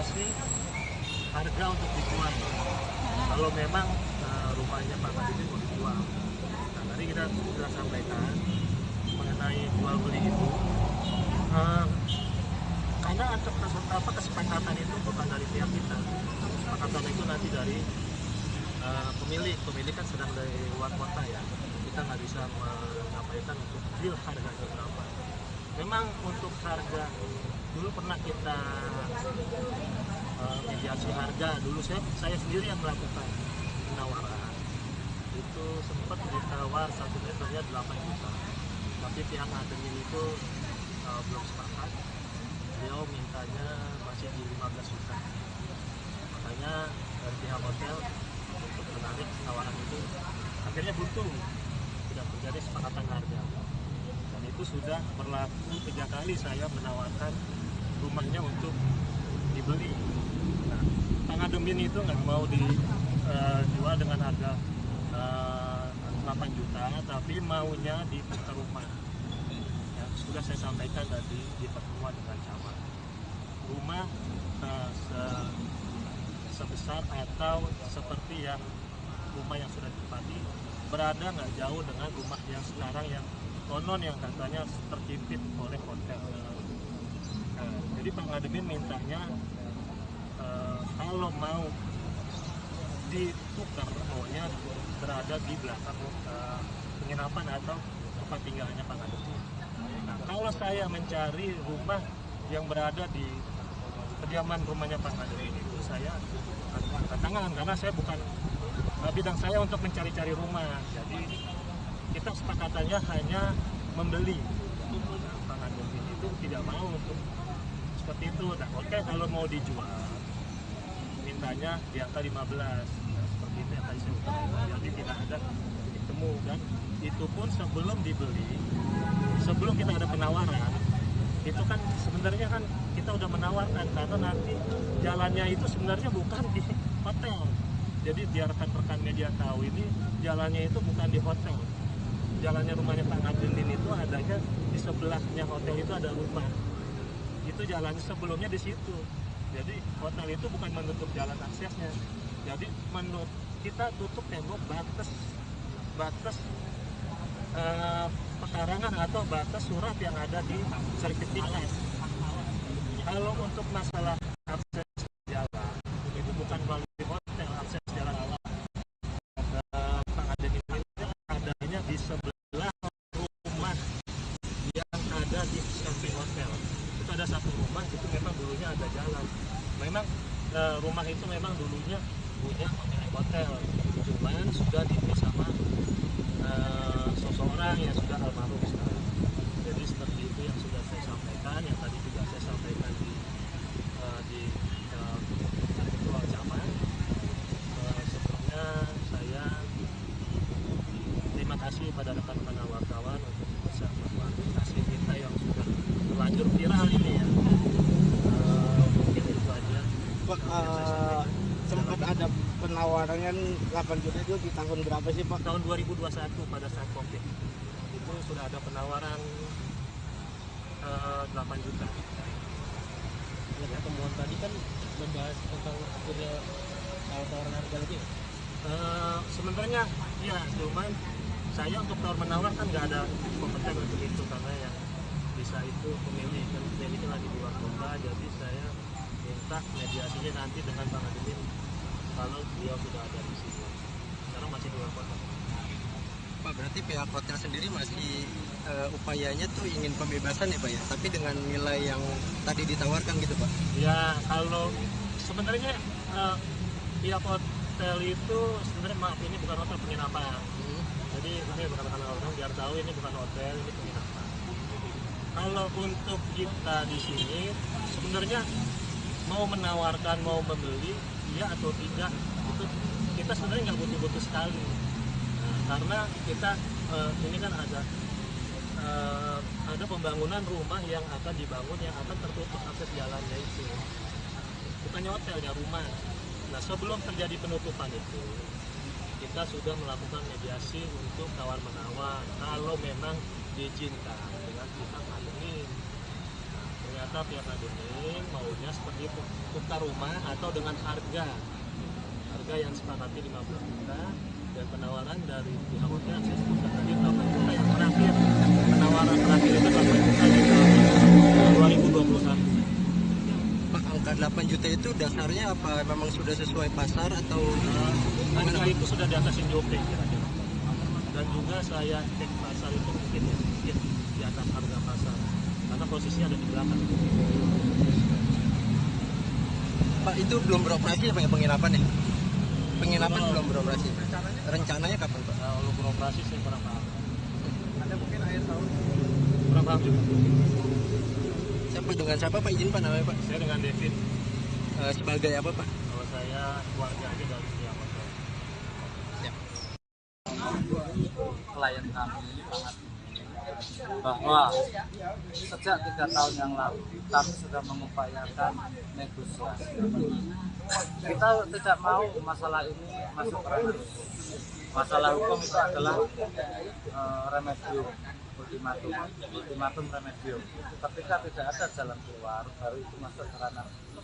negosiasi harga untuk dijual. Kalau memang rumahnya Pak Madudin mau dijual. Nah, tadi kita sudah sampaikan mengenai jual beli itu. Karena kesepakatan itu bukan dari pihak kita. Kesepakatan itu nanti dari pemilik kan sedang dari luar kota ya. Kita nggak bisa menyampaikan untuk deal harganya berapa. Memang untuk harga dulu pernah kita mediasi harga. Dulu saya sendiri yang melakukan penawaran. Itu sempat ditawar 1 meternya 8 juta. Tapi pihak admin itu belum sepakat. Beliau mintanya masih di 15 juta. Makanya dari pihak hotel untuk menarik tawaran itu akhirnya buntu, tidak terjadi kesepakatan harga. Dan itu sudah berlaku 3 kali saya menawarkan rumahnya untuk dibeli. Nah, Kang Ademin itu nggak mau dijual dengan harga 8 juta, tapi maunya ditukar rumah. Ya, sudah saya sampaikan tadi di pertemuan dengan camat. Rumah sebesar atau seperti yang rumah yang sudah ditempati berada nggak jauh dengan rumah yang sekarang yang konon yang katanya terhimpit oleh hotel. Jadi Pak Ademin mintanya kalau mau ditukar maunya berada di belakang penginapan atau tempat tinggalnya Pak Ademin. Nah, kalau saya mencari rumah yang berada di kediaman rumahnya Pak Ademin itu saya angkat tangan karena saya bukan bidang saya untuk mencari-cari rumah. Jadi kita sepakatannya hanya membeli. Pak Ademin itu tidak mau untuk seperti itu. Nah, oke, kalau mau dijual mintanya di angka 15. Nah, seperti itu yang tadi saya utarakan. Jadi tidak ada titik temu, dan itu pun sebelum dibeli, sebelum kita ada penawaran, itu kan sebenarnya kan kita udah menawarkan karena nanti jalannya itu sebenarnya bukan di hotel. Jadi biar rekan-rekan media tahu, ini jalannya itu bukan di hotel. Jalannya rumahnya Pak Ademin itu adanya di sebelahnya hotel itu ada rumah. Itu jalannya sebelumnya di situ. Jadi hotel itu bukan menutup jalan aksesnya. Jadi kita tutup tembok batas pekarangan atau batas surat yang ada di sertifikat. Kalau untuk masalah akses jalan itu bukan melalui hotel, akses jalan awal. Pak Ademin ini adanya di sebelah rumah yang ada di samping hotel. Itu ada satu rumah, itu memang dulunya ada jalan. Memang rumah itu memang dulunya punya pemilik hotel, cuman sudah dibeli sama seseorang yang sudah almarhum sekarang. Jadi seperti itu yang sudah saya sampaikan, yang tadi juga saya sampaikan di ketua camat. Sebelumnya saya terima kasih pada rekan-rekan wartawan untuk bisa mengklarifikasi kita yang sudah terlanjur viral ini ya. Mungkin itu aja. Pak, sempat ada penawarannya 8 juta itu di tahun berapa sih Pak? Tahun 2021 pada saat COVID itu sudah ada penawaran 8 juta. Ya, pertemuan tadi kan membahas tentang akhirnya tawaran harga lagi. Sebenarnya ya, cuman saya untuk tawar menawar kan nggak ada kompeten untuk itu karena yang bisa itu pemilik kan lagi di luar kota. Jadi saya minta mediasinya nanti dengan Bang Ademin kalau beliau sudah ada di sini. Sekarang masih di luar kota. Pak, berarti pihak hotel sendiri masih upayanya tuh ingin pembebasan ya Pak ya, tapi dengan nilai yang tadi ditawarkan gitu Pak? Ya, kalau sebenarnya pihak hotel itu sebenarnya, maaf, ini bukan hotel penginapan. Jadi ini bukan orang biar tahu ini bukan hotel, ini penginapan. Kalau untuk kita di sini sebenarnya mau menawarkan, mau membeli, iya atau tidak, itu kita sebenarnya nggak butuh-butuh sekali. Nah, karena kita ini kan ada pembangunan rumah yang akan dibangun yang akan tertutup akses jalannya itu. Bukannya hotelnya, rumah. Nah, sebelum terjadi penutupan itu, kita sudah melakukan mediasi untuk tawar-menawar kalau memang diizinkan dengan pihak Ademin. Nah, ternyata pihak Ademin maunya seperti itu, tukar tata rumah atau dengan harga yang sepakati 50 juta, dan penawaran dari pihak hotel saya sebutkan tadi 8 juta yang terakhir, penawaran terakhir itu 8 juta di tahun 2021. Pak, angka 8 juta itu dasarnya apa? Memang sudah sesuai pasar atau Harga itu sudah di atas NJOP kira-kira. Dan juga saya cek pasar itu mungkin di atas harga pasar karena posisinya ada di belakang. Pak, itu belum beroperasi ya Pak ya, penginapan ya? Penginapan belum beroperasi. Rencananya kapan Pak? Kalau beroperasi saya kurang paham. Ada mungkin akhir tahun. Kurang paham juga. Dengan siapa Pak, izin Pak namanya Pak? Saya dengan David. Sebagai apa Pak? Kalau saya keluarga aja dari pihak hotel. Klien kami ini sangat bahwa sejak 3 tahun yang lalu kami sudah mengupayakan negosiasi. Kita tidak mau masalah ini masuk ke ranah hukum. Masalah hukum itu adalah remedium, ultimatum remedium. Ketika tidak ada jalan keluar, baru itu masuk ke ranah hukum.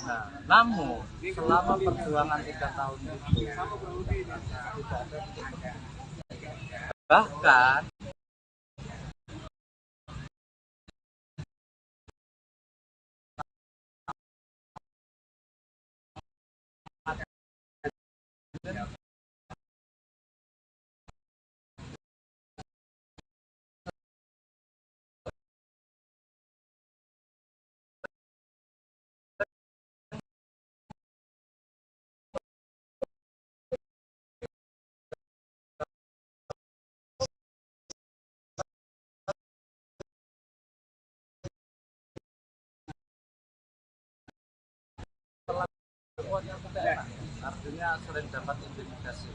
Nah, namun selama perjuangan 3 tahun itu tidak ada bahkan artinya sering dapat intimidasi.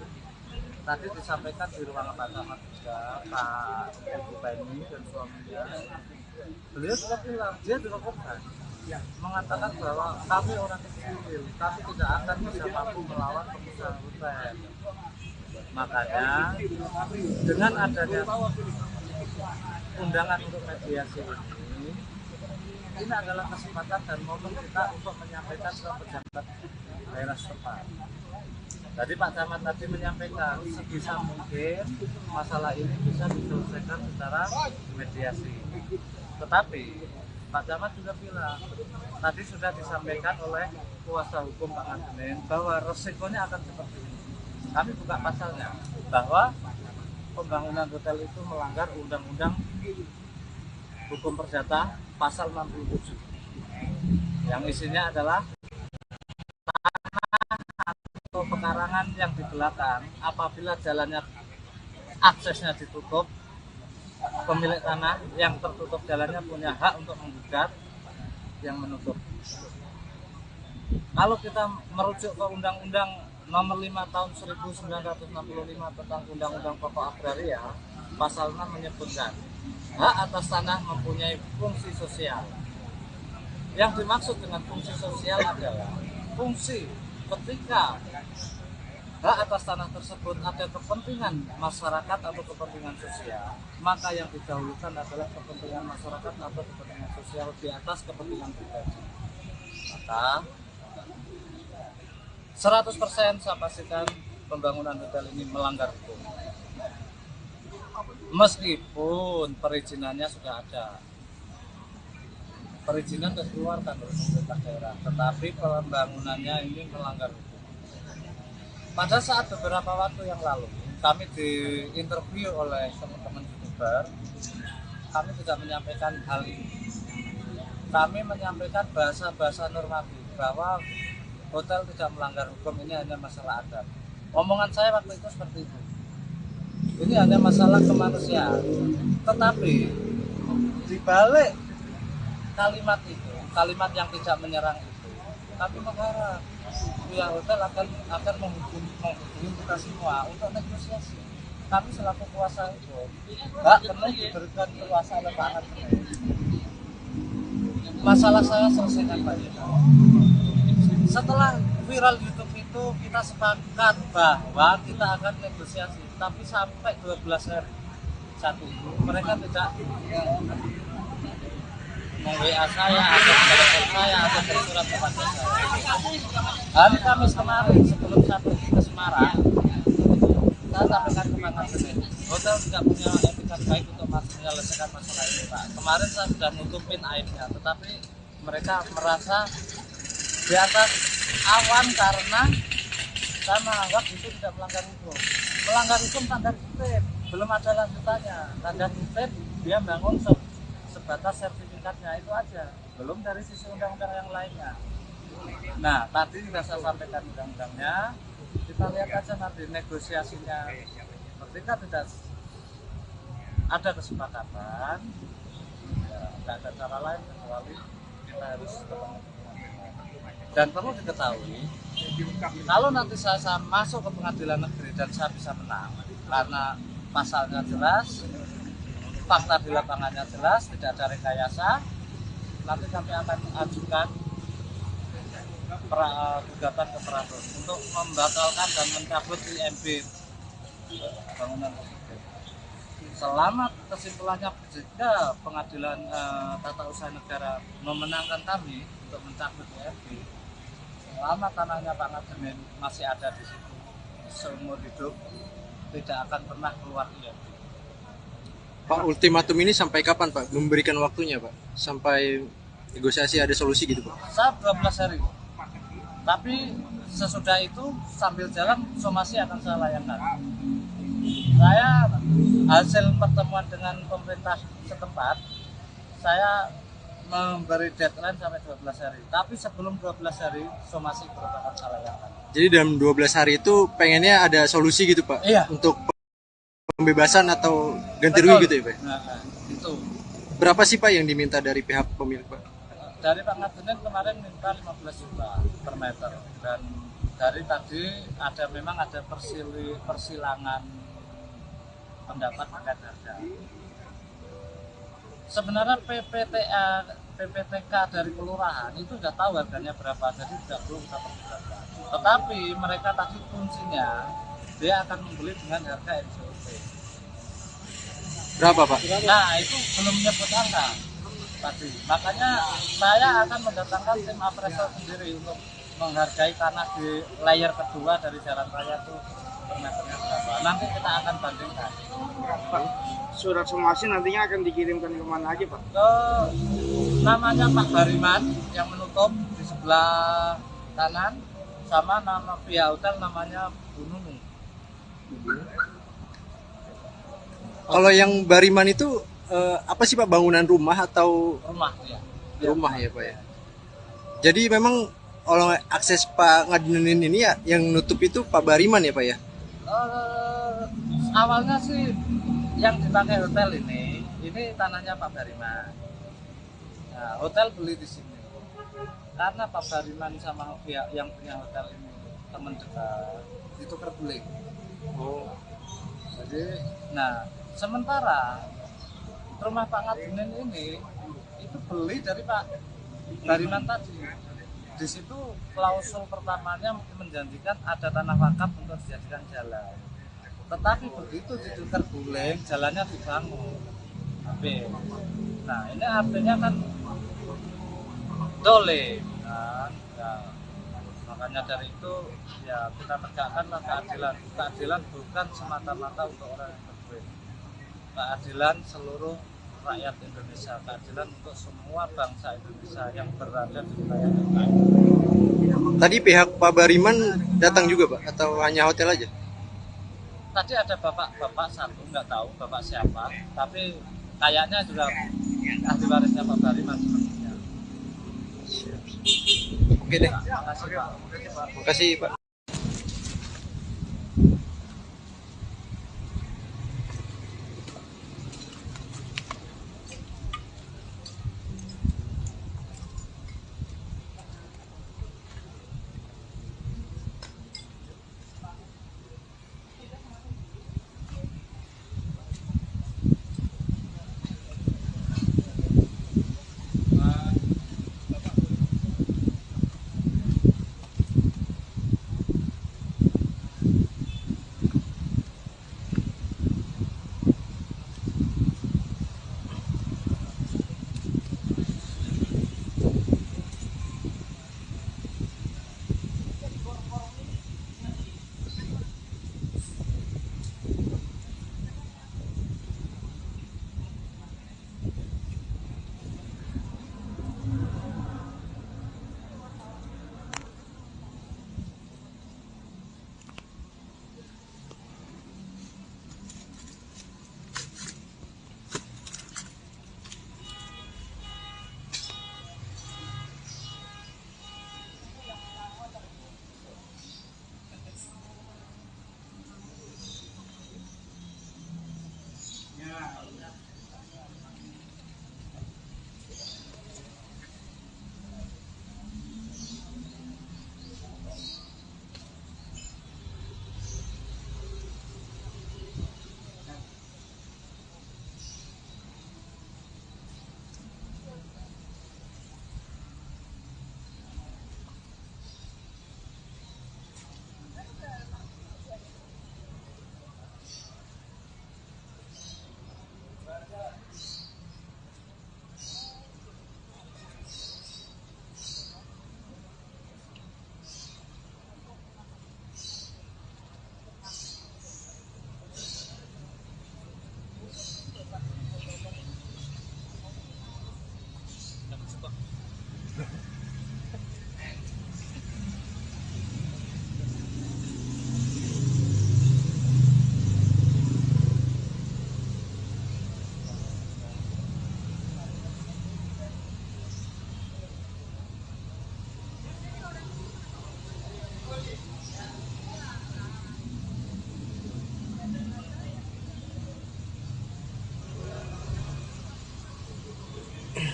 Tadi disampaikan di ruang pertama juga Pak Ibu Penny dan suaminya, beliau juga bilang dia juga korban, mengatakan bahwa kami orang kecil, kami tidak akan bisa mampu melawan pengusaha hotel. Makanya dengan adanya undangan untuk mediasi ini adalah kesempatan dan momen kita untuk menyampaikan ke pejabat daerah setempat. Jadi Pak Camat tadi menyampaikan sebisa mungkin masalah ini bisa diselesaikan secara mediasi. Tetapi Pak Camat juga bilang tadi sudah disampaikan oleh kuasa hukum Pak Ngadenin bahwa resikonya akan seperti ini. Kami buka pasalnya bahwa pembangunan hotel itu melanggar Undang-Undang Hukum Perdata pasal 67 yang isinya adalah atau pekarangan yang di belakang apabila jalannya aksesnya ditutup, pemilik tanah yang tertutup jalannya punya hak untuk menggugat yang menutup. Kalau kita merujuk ke Undang-Undang Nomor 5 Tahun 1965 tentang Undang-Undang Pokok Agraria, pasal 6 menyebutkan hak atas tanah mempunyai fungsi sosial. Yang dimaksud dengan fungsi sosial adalah fungsi ketika hak atas tanah tersebut ada kepentingan masyarakat atau kepentingan sosial, maka yang didahulukan adalah kepentingan masyarakat atau kepentingan sosial di atas kepentingan pribadi. Maka 100% saya pastikan pembangunan hotel ini melanggar hukum. Meskipun perizinannya sudah ada, perizinan sudah dikeluarkan oleh pemerintah daerah, tetapi pembangunannya ini melanggar hukum. Pada saat beberapa waktu yang lalu, kami diinterview oleh teman-teman YouTuber, kami tidak menyampaikan hal ini. Kami menyampaikan bahasa-bahasa normatif bahwa hotel tidak melanggar hukum, ini hanya masalah adat. Omongan saya waktu itu seperti itu. Ini hanya masalah kemanusiaan. Tetapi di balik kalimat itu, kalimat yang tidak menyerang itu, kami mengharap pihak hotel akan menghubungi kita semua untuk negosiasi. Kami selaku kuasa itu hak penuh diberikan kuasa oleh Pak Ngadenin. Masalah saya selesaikan Pak Yudha. Setelah viral YouTube itu kita sepakat bahwa kita akan negosiasi, tapi sampai 12 hari satu mereka tidak meng-WA saya, ada telepon saya, ada bersurat kepada saya. Hari Kamis kemarin sebelum saya pergi ke Semarang, saya sampaikan ke Pak Kapten, hotel tidak punya etikat baik untuk menyelesaikan masalah ini, Pak. Kemarin saya sudah nutupin aibnya, tetapi mereka merasa di atas awan karena saya menganggap itu tidak melanggar hukum. Melanggar hukum tanda kutip, belum ada lanjutannya. Tanda kutip dia bangun sebatas sertifikatnya itu aja, belum dari sisi undang-undang yang lainnya. Nah, tadi sudah saya sampaikan undang-undangnya, kita lihat aja nanti negosiasinya. Ketika tidak ada kesepakatan, ya, tidak ada cara lain kecuali kita harus ketemu. Dan perlu diketahui, kalau nanti saya masuk ke pengadilan negeri dan saya bisa menang, karena pasalnya jelas, fakta di lapangannya jelas, tidak ada rekayasa, nanti kami akan ajukan gugatan ke Perapradilan untuk membatalkan dan mencabut IMB bangunan tersebut. Selama kesimpulannya jika pengadilan tata usaha negara memenangkan kami untuk mencabut IMB, selama tanahnya Pak Ngademin masih ada di situ seumur hidup, tidak akan pernah keluar IMB. Pak, ultimatum ini sampai kapan Pak? Memberikan waktunya Pak? Sampai negosiasi ada solusi gitu Pak? Saya 12 hari. Tapi sesudah itu sambil jalan somasi akan saya layankan. Saya hasil pertemuan dengan pemerintah setempat, saya memberi deadline sampai 12 hari. Tapi sebelum 12 hari somasi akan saya layankan. Jadi dalam 12 hari itu pengennya ada solusi gitu Pak? Iya. Untuk pembebasan atau ganti rugi gitu ya Pak? Nah, itu. Berapa sih Pak yang diminta dari pihak pemilik Pak? Dari Pak Ngademin kemarin minta 15 juta per meter, dan dari tadi memang ada persilangan pendapat terkait harga. Sebenarnya PPTK dari kelurahan itu sudah tahu harganya berapa, jadi tidak perlu kita perdebatkan. Tetapi mereka tadi kuncinya dia akan membeli dengan harga NCOP. Berapa Pak? Nah, itu belum menyebut angka tadi. Makanya saya akan mendatangkan tim appraisal sendiri untuk menghargai tanah di layer kedua dari jalan raya itu per meternya berapa. Nanti kita akan bandingkan. Pak, surat somasi nantinya akan dikirimkan ke mana aja Pak? Ke namanya Pak Bariman yang menutup di sebelah kanan, sama nama pihak hotel namanya Bu Nunung. Kalau yang Bariman itu apa sih Pak, bangunan rumah atau Rumah ya. rumah ya Pak ya? Jadi memang kalau akses Pak Ngademin ini ya yang nutup itu Pak Bariman ya Pak ya? Awalnya sih yang dipakai hotel ini tanahnya Pak Bariman. Nah, hotel beli di sini karena Pak Bariman sama pihak yang punya hotel ini teman dekat, itu terguling. Oh. Jadi, nah sementara rumah Pak Ngademin ini itu beli dari Pak Bariman tadi. Di situ klausul pertamanya menjanjikan ada tanah wakaf untuk dijadikan jalan. Tetapi begitu itu terguling, jalannya dibangun. Nah, ini artinya kan dolim kan. Ya, makanya dari itu ya kita tegakkanlah keadilan. Keadilan bukan semata-mata untuk orang yang terguling. Keadilan seluruh rakyat Indonesia, keadilan untuk semua bangsa Indonesia yang berada di wilayah kita. Tadi pihak Pak Bariman datang juga Pak atau hanya hotel aja? Tadi ada bapak satu, nggak tahu bapak siapa, tapi kayaknya juga ahli warisnya Pak Bariman sepertinya. Oke deh. Terima kasih Pak. Terima kasih Pak.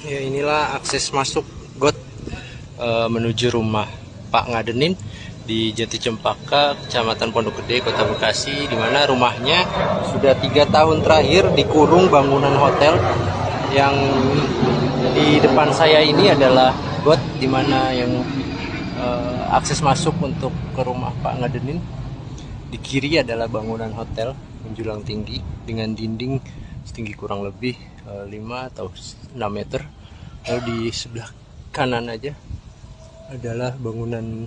Ya, inilah akses masuk got menuju rumah Pak Ngadenin di Jati Cempaka, Kecamatan Pondok Gede, Kota Bekasi, di mana rumahnya sudah 3 tahun terakhir dikurung bangunan hotel. Yang di depan saya ini adalah got, di mana yang akses masuk untuk ke rumah Pak Ngadenin. Di kiri adalah bangunan hotel menjulang tinggi dengan dinding setinggi kurang lebih 5 atau 6 meter. Lalu di sebelah kanan aja adalah bangunan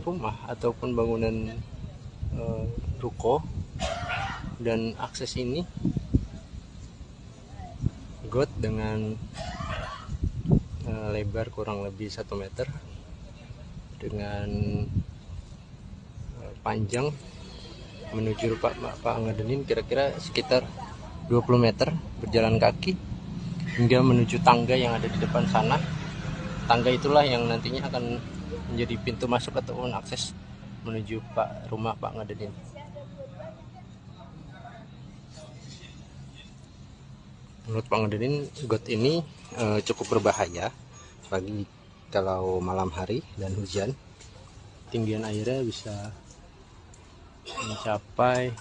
rumah ataupun bangunan ruko, dan akses ini got dengan lebar kurang lebih 1 meter dengan panjang menuju Pak Ngadenin kira-kira sekitar 20 meter berjalan kaki hingga menuju tangga yang ada di depan sana. Tangga itulah yang nantinya akan menjadi pintu masuk ataupun akses menuju rumah Pak Ngadenin. Menurut Pak Ngadenin, got ini cukup berbahaya bagi kalau malam hari dan hujan. Ketinggian airnya bisa mencapai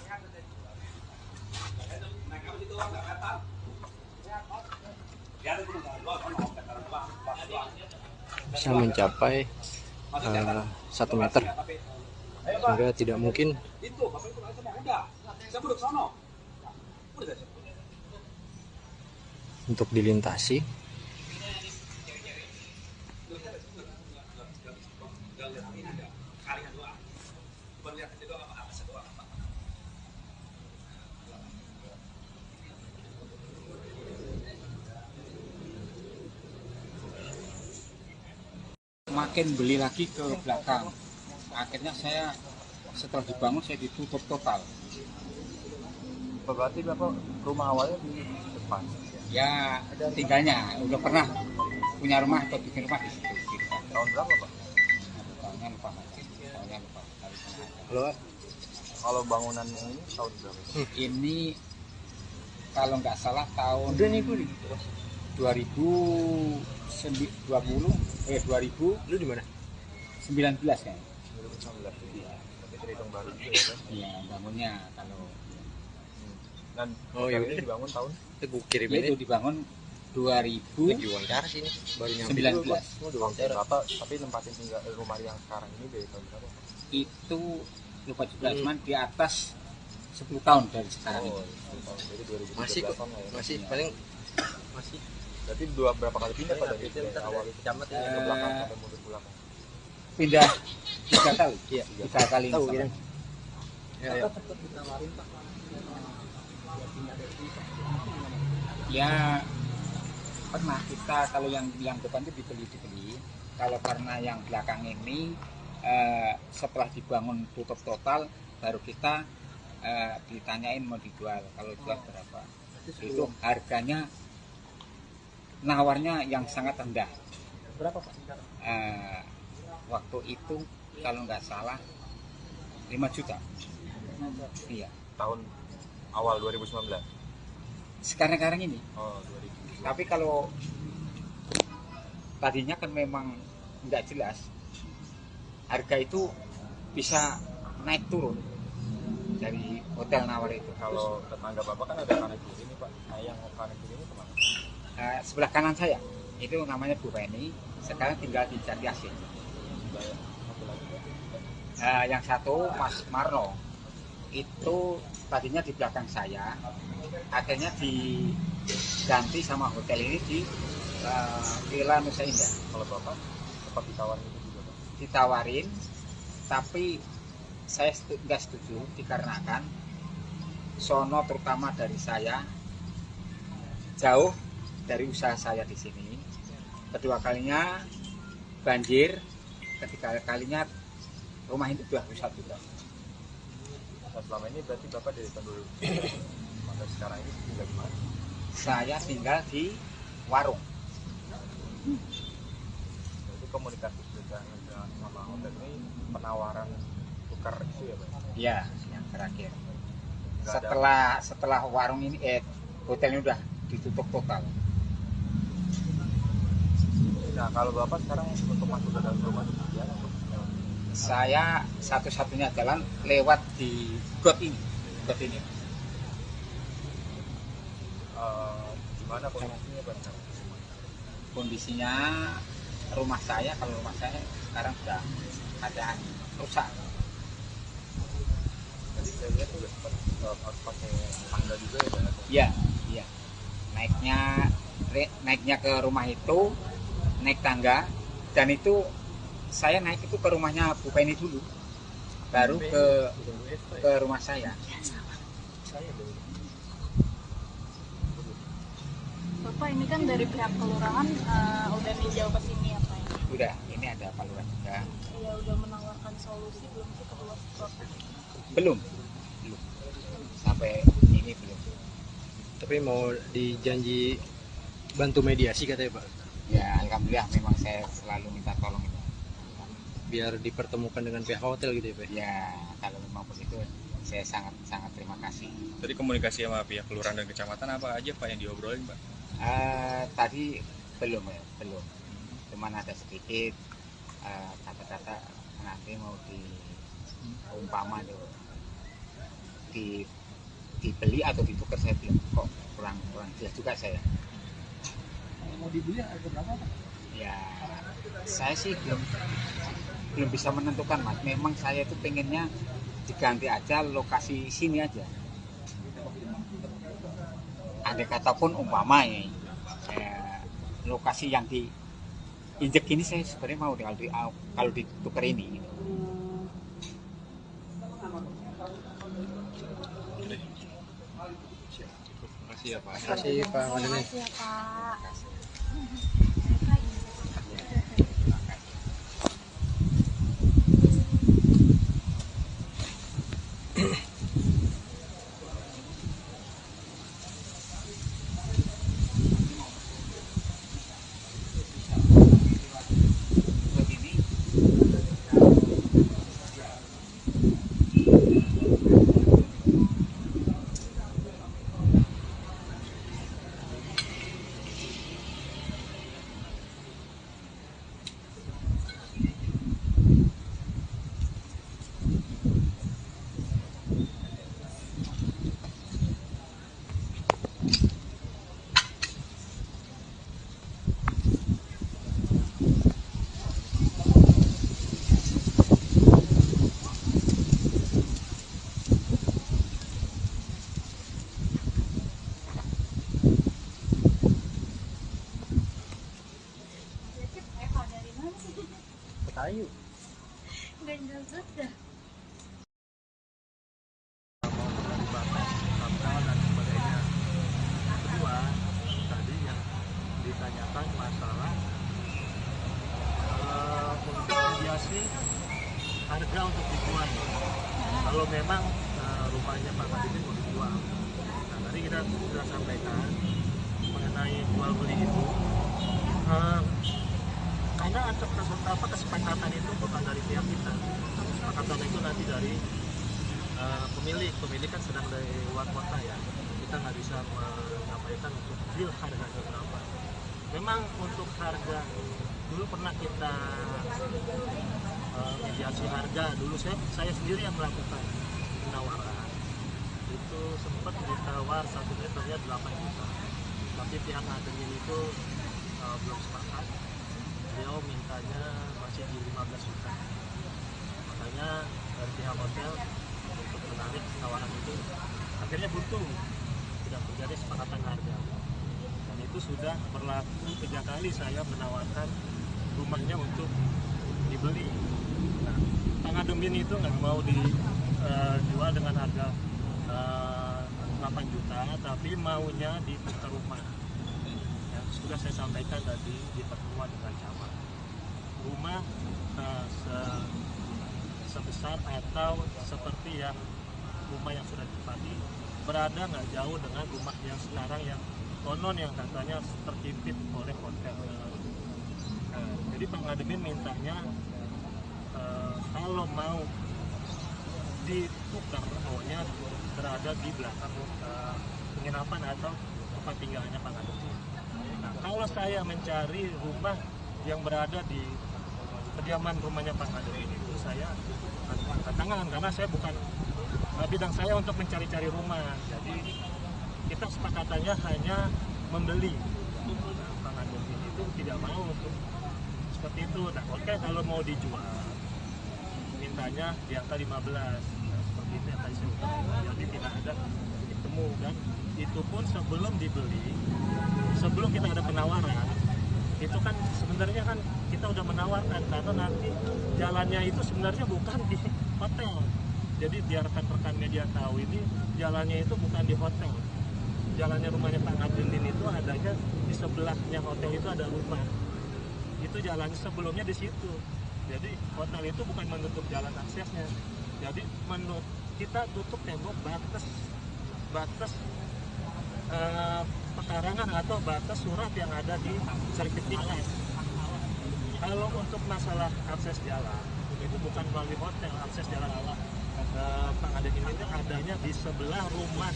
bisa mencapai 1 meter, sehingga tidak mungkin untuk dilintasi. Makin beli lagi ke belakang, akhirnya saya setelah dibangun saya ditutup total. Berarti Bapak rumah awalnya di depan. Ya tinggalnya udah pernah punya rumah atau bikin rumah di situ. Tahun berapa Pak? Tahunnya lupa lagi. Kalau bangunan ini tahun berapa? Ini kalau nggak salah tahun 2020 Lu di mana? 19 kan? 2019. Tapi terhitung baru juga ya kan? Iya bangunnya kalau Dan Oh iya, ini dibangun tahun gue kirim ya, itu ini dibangun di 2019. wawancara sini baru nyampe. Bapak, tapi tempatin tinggal rumah yang sekarang ini dari tahun berapa? Itu lupa juga, cuman di atas 10 tahun dari sekarang Oh, itu. jadi 2013 Masih kok, ya. masih paling masih. Berarti berapa kali pindah pada dari awal itu Camat ke belakang sampai mundur ke belakang? Pindah 3 kali. Iya, 3 kali. tahu misalnya. kirim. Ya. Ya pernah kita kalau yang depan itu dibeli. Kalau karena yang belakang ini setelah dibangun tutup total baru kita ditanyain mau dijual, kalau jual berapa. Itu harganya nawarnya yang sangat rendah. Berapa Pak? Waktu itu kalau nggak salah 5 juta. Iya. Tahun awal 2019. Sekarang ini. Oh, 2000. Tapi kalau tadinya kan memang nggak jelas, harga itu bisa naik turun dari hotel nawar itu. Kalau tetangga Bapak kan ada kanan kiri ini Pak. Nah, yang kanan kiri ini kemana? Sebelah kanan saya itu namanya Bu Reni, sekarang tinggal di Jati Asih. Satu lagi Pak. Yang satu Mas Marno itu tadinya di belakang saya, akhirnya diganti sama hotel ini di Villa Nusa Indah. Kalau Bapak sempat ditawarin itu juga Pak? Ditawarin, tapi saya nggak setuju dikarenakan sono terutama dari saya jauh dari usaha saya di sini. Kedua kalinya banjir, ketiga kalinya rumah itu sudah rusak juga. Nah, selama ini berarti Bapak dari tahun 2000 sampai sekarang ini tinggal di mana? Saya tinggal di warung. Itu komunikasi dengan sama hotel ini penawaran Ya, yang terakhir. Nggak ada. Setelah warung ini hotel ini udah ditutup total. Nah, kalau Bapak sekarang untuk masuk ke dalam rumah itu ya, Saya satu-satunya jalan lewat di got ini. Got ini. gimana kondisinya Pak? Kondisinya rumah saya, kalau rumah saya sekarang sudah keadaan rusak. Tadi saya lihat juga sempat harus pakai tangga juga ya Pak? Iya, iya. Naiknya ke rumah itu naik tangga, dan itu saya naik itu ke rumahnya Bu Penny dulu, baru ke rumah saya. Bapak ini kan dari pihak kelurahan udah ninjau ke sini ya Pak? Udah, ini ada Pak Lurah juga. Ya udah menawarkan solusi belum sih ke Bapak? Belum. Sampai ini belum. Tapi mau dijanji bantu mediasi katanya Pak, Ya, alhamdulillah memang saya selalu minta tolong itu. biar dipertemukan dengan pihak hotel gitu ya Pak. Ya, kalau memang begitu saya sangat terima kasih. Tadi komunikasi sama pihak kelurahan dan kecamatan apa aja Pak yang diobrolin Pak? Tadi belum. Cuman ada sedikit kata-kata nanti mau umpama dibeli atau ditukar, saya belum, kok kurang jelas juga saya. Mau dibeli harga berapa Pak? Ya, saya sih belum bisa menentukan Mas. Memang saya itu pengennya diganti aja lokasi sini aja. Andai kata pun umpama ya, lokasi yang diinjek ini saya sebenarnya mau kalau ditukar ini. Terima kasih ya Pak. Terima kasih Pak Ngadenin. Makasih ya Pak. Kayu. Ganjel sudah. Kapal dan sebagainya. Kedua, tadi yang ditanyakan masalah untuk mediasi harga untuk dijual. Kalau memang rumahnya Pak Ngadenin mau dijual. Nah, tadi kita sudah sampaikan mengenai jual beli itu. Karena kesepakatan itu bukan dari pihak kita. Kesepakatan itu nanti dari pemilik kan sedang dari luar kota ya, kita nggak bisa menyampaikan untuk deal harga berapa. Memang untuk harga dulu pernah kita mediasi harga, dulu saya sendiri yang melakukan penawaran itu, sempat ditawar 1 meternya 8 juta, tapi pihak Ngadenin itu belum sepakat, beliau mintanya masih di 15 juta. Makanya dari pihak hotel untuk menarik tawaran itu akhirnya buntu, tidak terjadi sepakatan harga, dan itu sudah berlaku 3 kali saya menawarkan rumahnya untuk dibeli. Nah, Pak Ngadenin itu nggak mau dijual dengan harga 8 juta, tapi maunya ditukar rumah. Ya, sudah saya sampaikan tadi di pertemuan dengan camat, rumah sebesar atau seperti yang rumah yang sudah ditempati berada nggak jauh dengan rumah yang sekarang yang konon yang katanya terhimpit oleh hotel. Jadi Pak Ngadenin mintanya kalau mau ditukar maunya berada di belakang penginapan atau tempat tinggalnya Pak Kadepin. Nah, kalau saya mencari rumah yang berada di kediaman rumahnya Pak Kadepin itu saya angkat tangan karena saya bukan bidang saya untuk mencari-cari rumah. Jadi kita sepakatannya hanya membeli. Nah, Pak Kadepin itu tidak mau untuk seperti itu. Nah, oke, kalau mau dijual mintanya di angka 15. Nah, seperti itu yang tadi saya utarakan. Jadi tidak ada titik temu, dan itu pun sebelum dibeli, sebelum kita ada penawaran, itu kan sebenarnya kan kita udah menawarkan karena nanti jalannya itu sebenarnya bukan di hotel. Jadi biar rekan-rekan media tahu, ini jalannya itu bukan di hotel. Jalannya rumahnya Pak Kadepin itu adanya di sebelahnya hotel, itu ada rumah. Itu jalannya sebelumnya di situ. Jadi hotel itu bukan menutup jalan aksesnya. Jadi kita tutup tembok batas pekarangan atau batas surat yang ada di sertifikat. Kalau untuk masalah akses jalan itu bukan melalui hotel, akses jalan Pak Kadepin itu adanya di sebelah rumah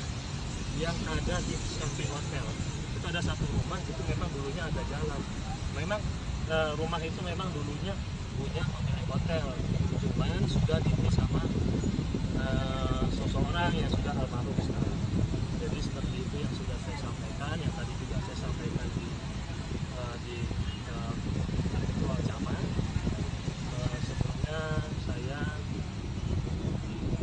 yang ada di samping hotel. Itu ada satu rumah, itu memang dulunya ada jalan. Memang rumah itu memang dulunya punya pemilik hotel, cuman sudah dibeli sama seseorang yang sudah almarhum sekarang. Jadi seperti itu yang sudah saya sampaikan, yang tadi juga saya sampaikan di ketua camat. Sebelumnya saya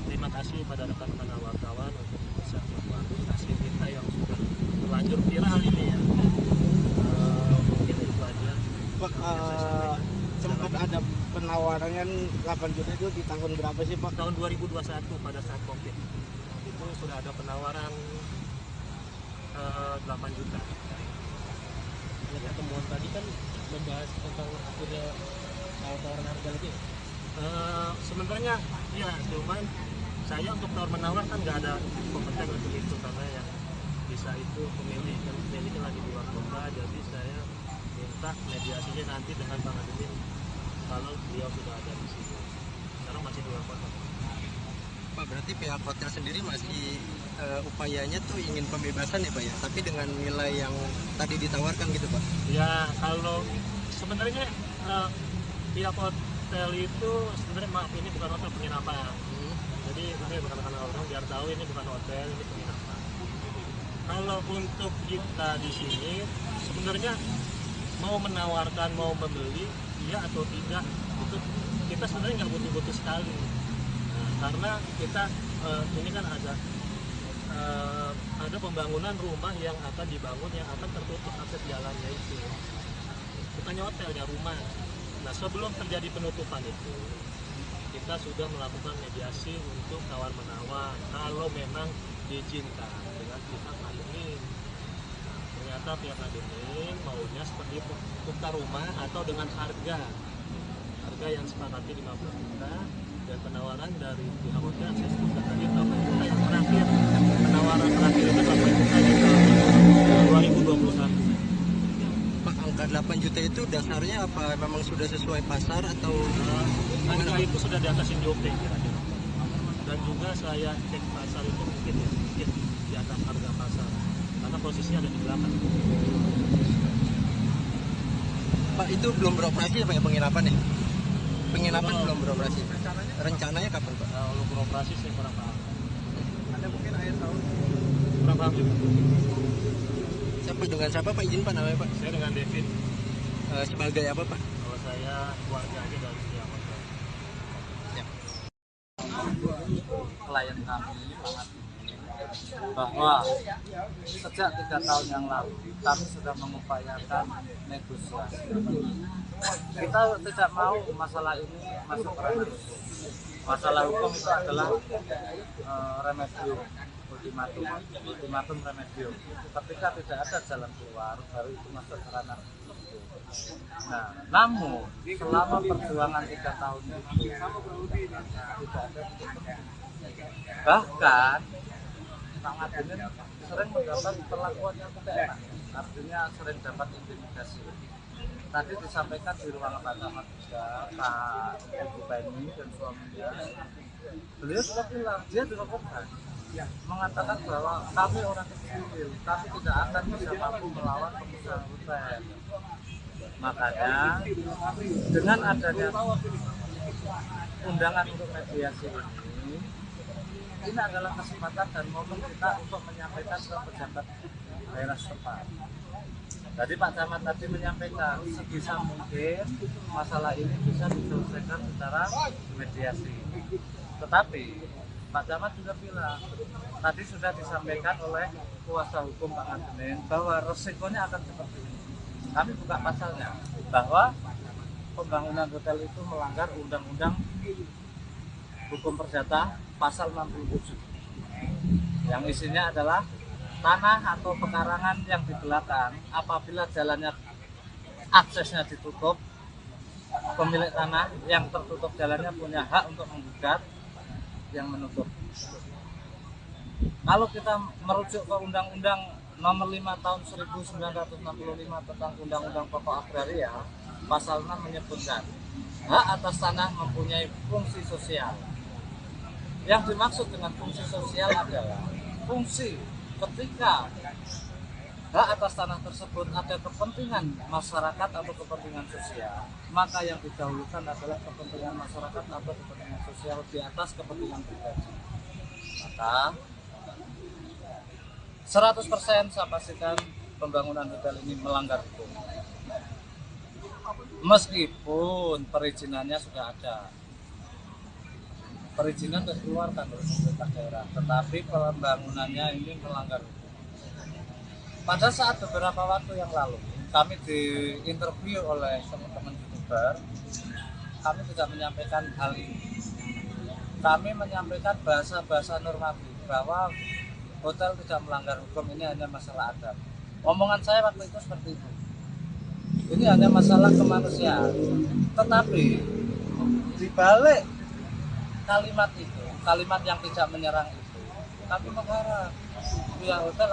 terima kasih pada rekan-rekan wartawan untuk bisa mengklarifikasi berita yang sudah terlanjur viral ini ya. Mungkin itu aja. Pak, sempat ada penawarannya 8 juta itu di tahun berapa sih Pak? Tahun 2021 pada saat COVID itu sudah ada penawaran 8 juta. Pertemuan tadi kan membahas tentang akhirnya tawaran harga lagi. Sebenarnya ya, cuman saya untuk tawar menawar kan nggak ada kompeten untuk itu, karena yang bisa itu pemilik kan lagi di luar kota. Jadi saya minta mediasinya nanti dengan Pak Kadepin kalau beliau sudah ada di sini. Sekarang masih di luar kota. Pak, berarti pihak hotel sendiri masih upayanya tuh ingin pembebasan ya Pak ya, tapi dengan nilai yang tadi ditawarkan gitu Pak? Ya, kalau sebenarnya pihak hotel itu sebenarnya, maaf, ini bukan hotel penginapan. Jadi ini bukan orang, biar tahu ini bukan hotel, ini penginapan. Kalau untuk kita di sini sebenarnya mau menawarkan, mau membeli, iya atau tidak, itu kita sebenarnya nggak butuh-butuh sekali. Nah, karena kita ini kan ada pembangunan rumah yang akan dibangun, yang akan tertutup akses jalannya itu. Bukannya hotelnya, rumah. Nah, sebelum terjadi penutupan itu, kita sudah melakukan mediasi untuk tawar-menawar kalau memang diizinkan dengan pihak Kadepin. Nah, ternyata pihak Kadepin maunya seperti itu, tukar rumah atau dengan harga yang sepakati 50 juta, dan penawaran dari pihak hotel saya sebutkan tadi 8 juta yang terakhir. Penawaran terakhir itu 8 juta di tahun 2021. Pak, angka 8 juta itu dasarnya apa? Memang sudah sesuai pasar atau Angka itu sudah di atas Injop kira-kira. Dan juga saya cek pasar itu mungkin di atas harga pasar, karena posisinya ada di belakang. Pak, itu belum beroperasi ya Pak ya, penginapan ya? Penginapan belum beroperasi. Rencananya kapan Pak? Kalau beroperasi saya kurang paham. Ada mungkin akhir tahun. Kurang paham juga. Dengan siapa Pak, izin Pak namanya Pak? Saya dengan David. Sebagai apa Pak? Kalau saya keluarga aja dari pihak hotel. Klien kami sangat bahwa sejak 3 tahun yang lalu kami sudah mengupayakan negosiasi. Kita tidak mau masalah ini masuk ke ranah hukum. Masalah hukum itu adalah remedium, ultimatum remedium. Ketika tidak ada jalan keluar, baru itu masuk ke ranah hukum. Nah, namun selama perjuangan 3 tahun itu tidak ada titik temu. Bahkan Pak Kadepin sering mendapat perlakuan yang tidak enak, artinya sering dapat intimidasi. tadi disampaikan di ruangan Pak Camat juga, Pak Ibu Bani dan suaminya, beliau juga bilang, dia juga korban, mengatakan bahwa kami orang kecil, kami tidak akan bisa mampu melawan pengusaha hotel. Makanya dengan adanya undangan untuk mediasi ini adalah kesempatan dan momen kita untuk menyampaikan ke pejabat daerah setempat. Jadi Pak Camat tadi menyampaikan sebisa mungkin masalah ini bisa diselesaikan secara mediasi. Tetapi Pak Camat juga bilang tadi sudah disampaikan oleh kuasa hukum Pak Ngadenin bahwa resikonya akan seperti ini. Kami buka pasalnya bahwa pembangunan hotel itu melanggar Undang-Undang Hukum Perdata pasal 67 yang isinya adalah tanah atau pekarangan yang di belakang apabila jalannya aksesnya ditutup, pemilik tanah yang tertutup jalannya punya hak untuk menggugat yang menutup. Kalau kita merujuk ke Undang-Undang Nomor 5 Tahun 1965 tentang Undang-Undang Pokok Agraria, pasal 6 menyebutkan hak atas tanah mempunyai fungsi sosial. Yang dimaksud dengan fungsi sosial adalah fungsi ketika hak atas tanah tersebut ada kepentingan masyarakat atau kepentingan sosial, maka yang didahulukan adalah kepentingan masyarakat atau kepentingan sosial di atas kepentingan pribadi. Maka 100% saya pastikan pembangunan hotel ini melanggar hukum. Meskipun perizinannya sudah ada, perizinan sudah dikeluarkan oleh pemerintah daerah, tetapi pembangunannya ini melanggar hukum. Pada saat beberapa waktu yang lalu, kami diinterview oleh teman-teman YouTuber, kami tidak menyampaikan hal ini. Kami menyampaikan bahasa-bahasa normatif bahwa hotel tidak melanggar hukum, ini hanya masalah adab. Omongan saya waktu itu seperti itu. Ini hanya masalah kemanusiaan. Tetapi di balik kalimat itu, kalimat yang tidak menyerang itu, kami mengharap pihak hotel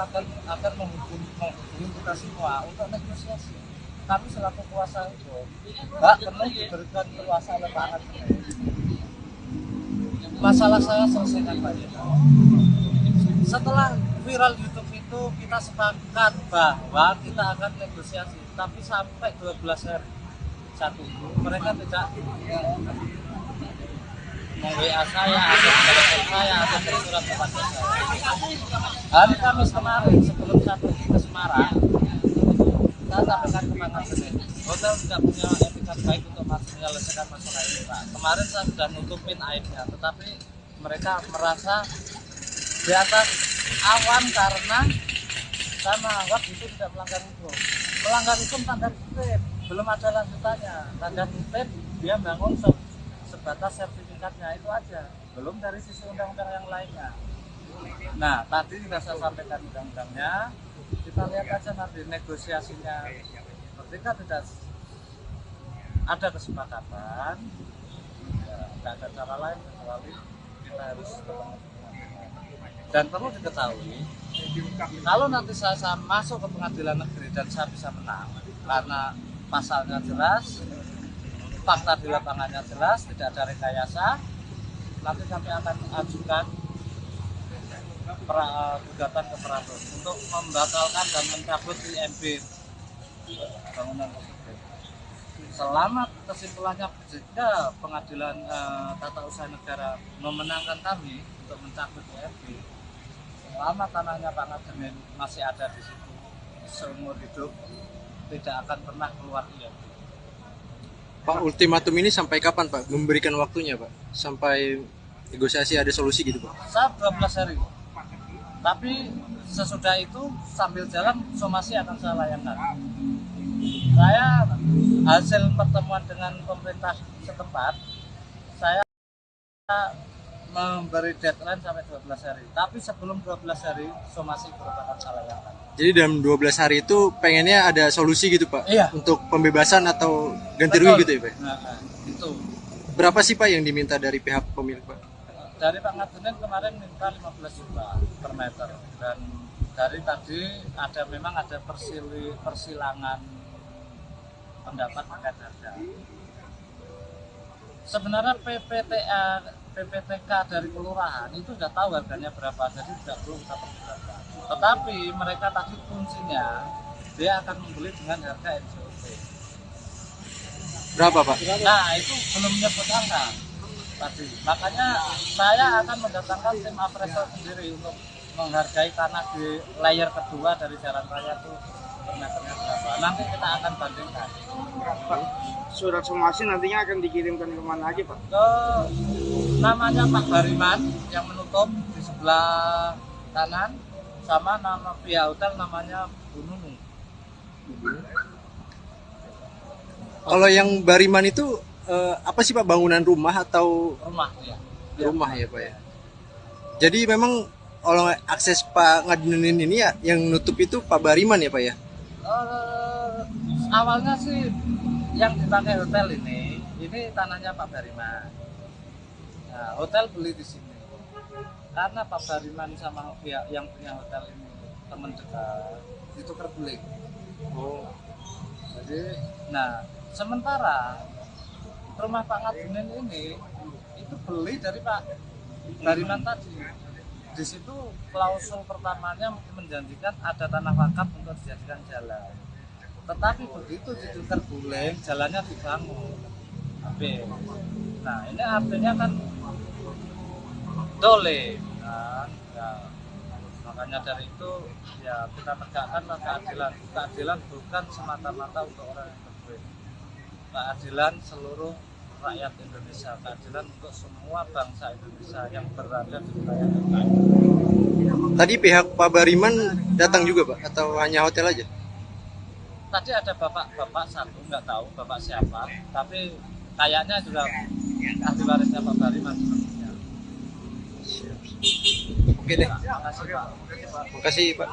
akan menghubungi kita semua untuk negosiasi. Kami selaku kuasa hukum hak penuh diberikan kuasa oleh Pak Ngadenin. Masalah saya selesaikan Pak Jena. Setelah viral YouTube itu kita sepakat bahwa kita akan negosiasi, tapi sampai 12 hari satu mereka tidak meng-WA saya atau menelpon saya atau bersurat kepada saya. Hari Kamis kemarin sebelum saya pergi ke Semarang, saya sampaikan ke Pak Ngadenin, hotel tidak punya etikat baik untuk menyelesaikan masalah ini Pak. Kemarin saya sudah nutupin aibnya, tetapi mereka merasa di atas awan karena saya menganggap itu tidak melanggar hukum. Melanggar hukum tanda kutip, belum ada lanjutannya. Tanda kutip dia bangun sebatas sertifikatnya itu aja, belum dari sisi undang-undang yang lainnya. Nah tadi sudah saya sampaikan undang-undangnya, kita lihat aja nanti negosiasinya. Ketika tidak ada kesepakatan, ya, tidak ada cara lain kecuali kita harus ketemu. Dan perlu diketahui, kalau nanti saya masuk ke pengadilan negeri dan saya bisa menang, karena pasalnya jelas, fakta di lapangannya jelas, tidak ada rekayasa, nanti kami akan ajukan gugatan ke Perapradilan untuk membatalkan dan mencabut IMB bangunan tersebut. Selama kesimpulannya jika pengadilan tata usaha negara memenangkan kami untuk mencabut IMB, selama tanahnya Pak Ngadenin masih ada di situ seumur hidup, tidak akan pernah keluar IMB. Pak, ultimatum ini sampai kapan Pak? Memberikan waktunya Pak? Sampai negosiasi ada solusi gitu Pak? Saya 12 hari. Tapi sesudah itu sambil jalan somasi akan saya layangkan. Saya hasil pertemuan dengan pemerintah setempat, saya memberi deadline sampai 12 hari. Tapi sebelum 12 hari somasi akan saya layangkan. Jadi dalam 12 hari itu pengennya ada solusi gitu Pak? Iya. Untuk pembebasan atau ganti rugi gitu ya Pak? Nah, itu. Berapa sih Pak yang diminta dari pihak pemilik Pak? Dari Pak Ngadenin kemarin minta 15 juta per meter, dan dari tadi memang ada persilangan pendapat terkait harga. Sebenarnya PPTK dari kelurahan itu sudah tahu harganya berapa, jadi tidak perlu kita perdebatkan. Tetapi mereka tadi fungsinya dia akan membeli dengan harga NCOP. Berapa Pak? Nah itu belum menyebut angka tadi. Makanya saya akan mendatangkan tim appraisal sendiri untuk menghargai tanah di layer kedua dari jalan raya itu per meternya berapa. Nanti kita akan bandingkan. Pak, surat somasi nantinya akan dikirimkan kemana aja Pak? Ke namanya Pak Bariman yang menutup di sebelah kanan, sama nama pihak hotel namanya Bu Nunu. Kalau yang Bariman itu apa sih Pak, bangunan rumah atau Rumah ya. rumah ya Pak ya? Jadi memang kalau akses Pak ngadenin ini ya yang nutup itu Pak Bariman ya Pak ya? Awalnya sih yang dipakai hotel ini tanahnya Pak Bariman. Nah, hotel beli di sini. Karena Pak Bariman sama pihak yang punya hotel ini teman dekat, ditukar beli. Oh. Jadi, nah sementara rumah Pak Ngadenin ini itu beli dari Pak Bariman tadi. Di situ klausul pertamanya menjanjikan ada tanah wakaf untuk dijadikan jalan. Tetapi begitu ditukar guling, jalannya dibangun. Nah ini artinya kan dolim kan. Ya, makanya dari itu ya kita tegakkanlah keadilan. Keadilan bukan semata-mata untuk orang yang berduit. Keadilan seluruh rakyat Indonesia, keadilan untuk semua bangsa Indonesia yang berada di wilayah NKRI. Tadi pihak Pak Bariman datang juga Pak atau hanya hotel aja? Tadi ada bapak satu, nggak tahu bapak siapa, tapi kayaknya juga ahli warisnya Pak Bariman. Oke deh. Terima kasih Pak. Terima kasih Pak.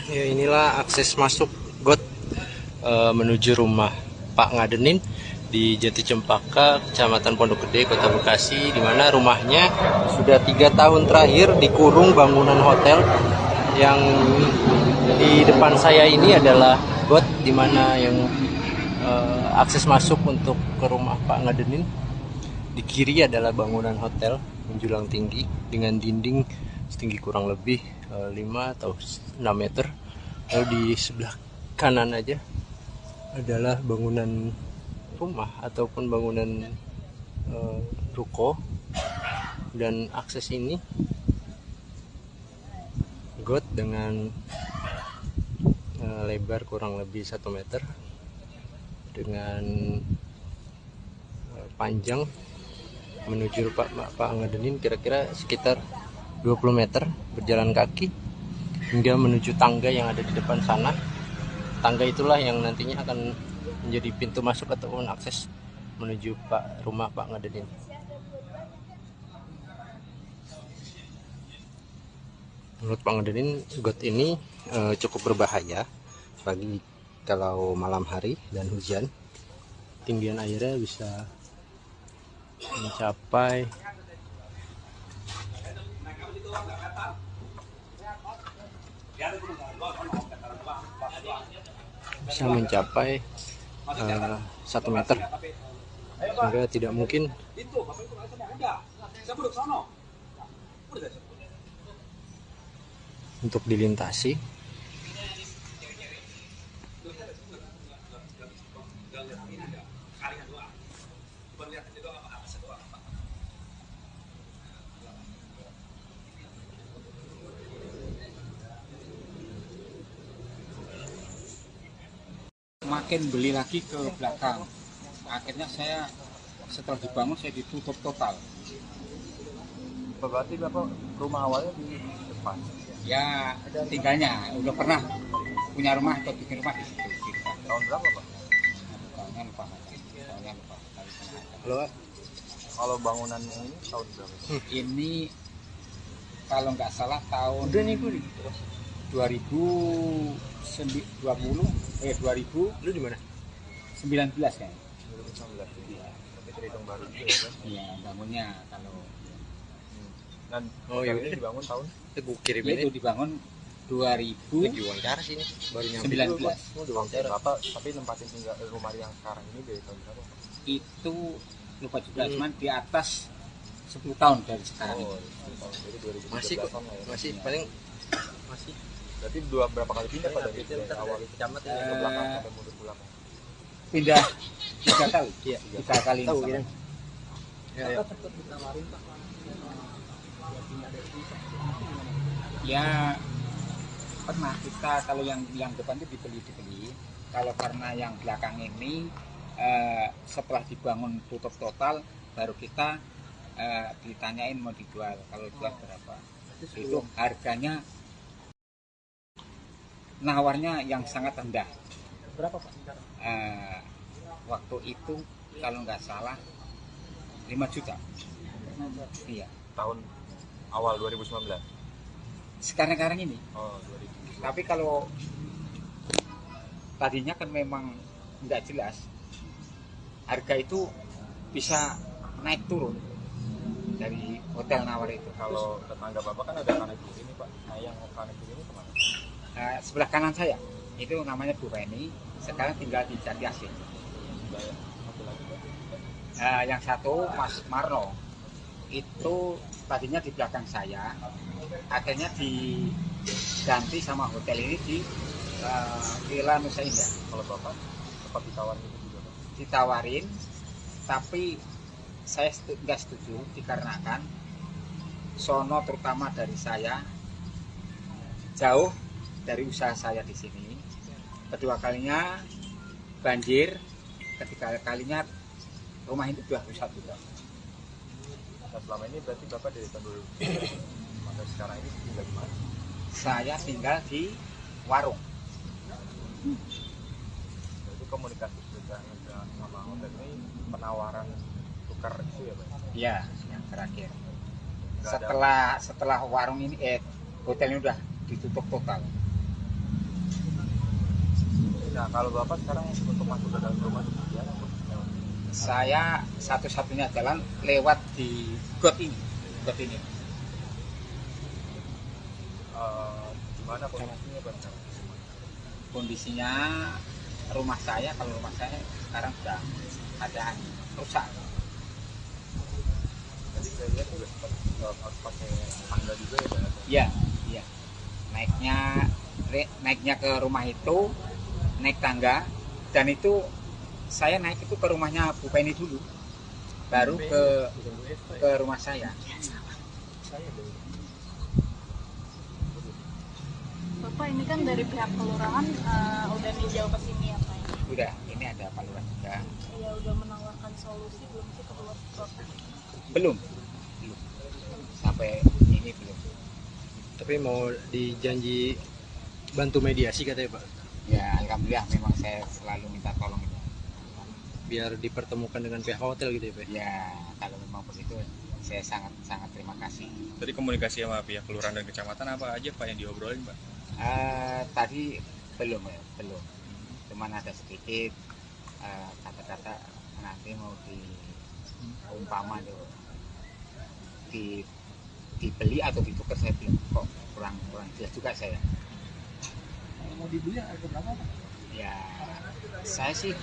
Ya inilah akses masuk got menuju rumah Pak Ngadenin di Jati Cempaka, Kecamatan Pondok Gede, Kota Bekasi, di mana rumahnya sudah 3 tahun terakhir dikurung bangunan hotel. Yang di depan saya ini adalah got, di mana yang akses masuk untuk ke rumah Pak Ngadenin. Di kiri adalah bangunan hotel menjulang tinggi dengan dinding setinggi kurang lebih 5 atau 6 meter. Lalu di sebelah kanan aja adalah bangunan rumah ataupun bangunan ruko, dan akses ini got dengan lebar kurang lebih 1 meter dengan panjang menuju Pak Ngadenin kira-kira sekitar 20 meter berjalan kaki hingga menuju tangga yang ada di depan sana. Tangga itulah yang nantinya akan menjadi pintu masuk ataupun akses menuju rumah Pak Ngadenin. Menurut Pak Ngadenin, got ini cukup berbahaya bagi kalau malam hari dan hujan. Ketinggian airnya bisa mencapai bisa mencapai 1 meter, sehingga tidak mungkin untuk dilintasi. Makin beli lagi ke belakang, akhirnya saya setelah dibangun saya ditutup total. Berarti Bapak rumah awalnya di depan? Ya tinggalnya udah pernah punya rumah atau bikin rumah di situ. Tahun berapa Pak? Tahunnya lupa. Kalau bangunan yang ini tahun berapa? Ini kalau nggak salah tahun 2020 Lu di mana? 19 kan? 2019. Tapi terhitung baru juga ya kan? Iya, bangunnya kalau Dan Oh iya, ini dibangun tahun gue kirim itu ini dibangun lagi wawancara sini baru nyampe. 2019. Oh, diwawancara. Bapak tapi nempatin tinggal rumah yang sekarang ini dari tahun berapa Pak? Itu lupa juga, cuman di atas 10 tahun dari sekarang. Oh, itu. tahun jadi 2013 Masih kok, lah ya. masih paling masih. Berarti berapa kali pindah Pak dari awal itu Kecamatan ke belakang sampai mundur ke belakang? Pindah 3 kali. Iya, 3 kali. tahu sama. gitu. Ya. Ya pernah kita kalau yang depan itu dibeli, kalau karena yang belakang ini setelah dibangun tutup total baru kita ditanyain mau dijual, kalau jual berapa. Itu harganya nawarnya yang sangat rendah. Berapa Pak? Waktu itu kalau nggak salah 5 juta. Iya. Tahun awal 2019. Sekarang ini. Oh, 2000. Tapi kalau tadinya kan memang nggak jelas, harga itu bisa naik turun dari hotel nawar itu. Kalau tetangga Bapak kan ada kanan kiri nih Pak. Nah, yang kanan kiri ini kemana? Sebelah kanan saya itu namanya Bu Reni, sekarang tinggal di Jati Asih. Satu lagi Pak. Yang satu Mas Marno itu tadinya di belakang saya, akhirnya diganti sama hotel ini di Villa Nusa Indah. Kalau Bapak sempat ditawarin itu juga Pak? Ditawarin, tapi saya nggak setuju dikarenakan sono terutama dari saya jauh dari usaha saya di sini. Kedua kalinya banjir, ketiga kalinya rumah ini sudah rusak juga. Nah, selama ini berarti Bapak dari tahun 2000 sampai sekarang ini tinggal di mana? Saya tinggal di warung. Berarti komunikasi sudah sama hotel ini penawaran tukar itu ya Pak? Ya, yang terakhir. Nggak ada- Setelah warung ini hotel ini udah ditutup total. Nah, kalau Bapak sekarang untuk masuk ke dalam rumah itu seperti apa? saya satu-satunya jalan lewat di got ini. Gimana kondisinya Bang? Kondisinya rumah saya, kalau rumah saya sekarang sudah keadaan rusak. Tadi saya lihat juga sempat harus pakai tangga juga ya Bang? Iya, iya. Naiknya ke rumah itu naik tangga, dan itu saya naik itu ke rumahnya Bu Penny dulu, baru ke rumah saya. Bapak ini kan dari pihak kelurahan udah ninjau ke sini ya Pak? Udah, ini ada Pak Lurah juga. Ya udah menawarkan solusi belum sih ke Bapak? Belum. Sampai ini belum. Tapi mau dijanji bantu mediasi katanya Pak, Ya alhamdulillah, memang saya selalu minta tolong itu. biar dipertemukan dengan pihak hotel gitu ya Pak. Ya kalau memang begitu, saya sangat terima kasih. Tadi komunikasi sama pihak kelurahan dan kecamatan apa aja Pak yang diobrolin Pak? Tadi belum. Cuman ada sedikit kata-kata nanti mau umpama dibeli atau ditukar, saya belum, kok kurang jelas juga saya. Mau dibeli harga berapa Pak? Ya saya sih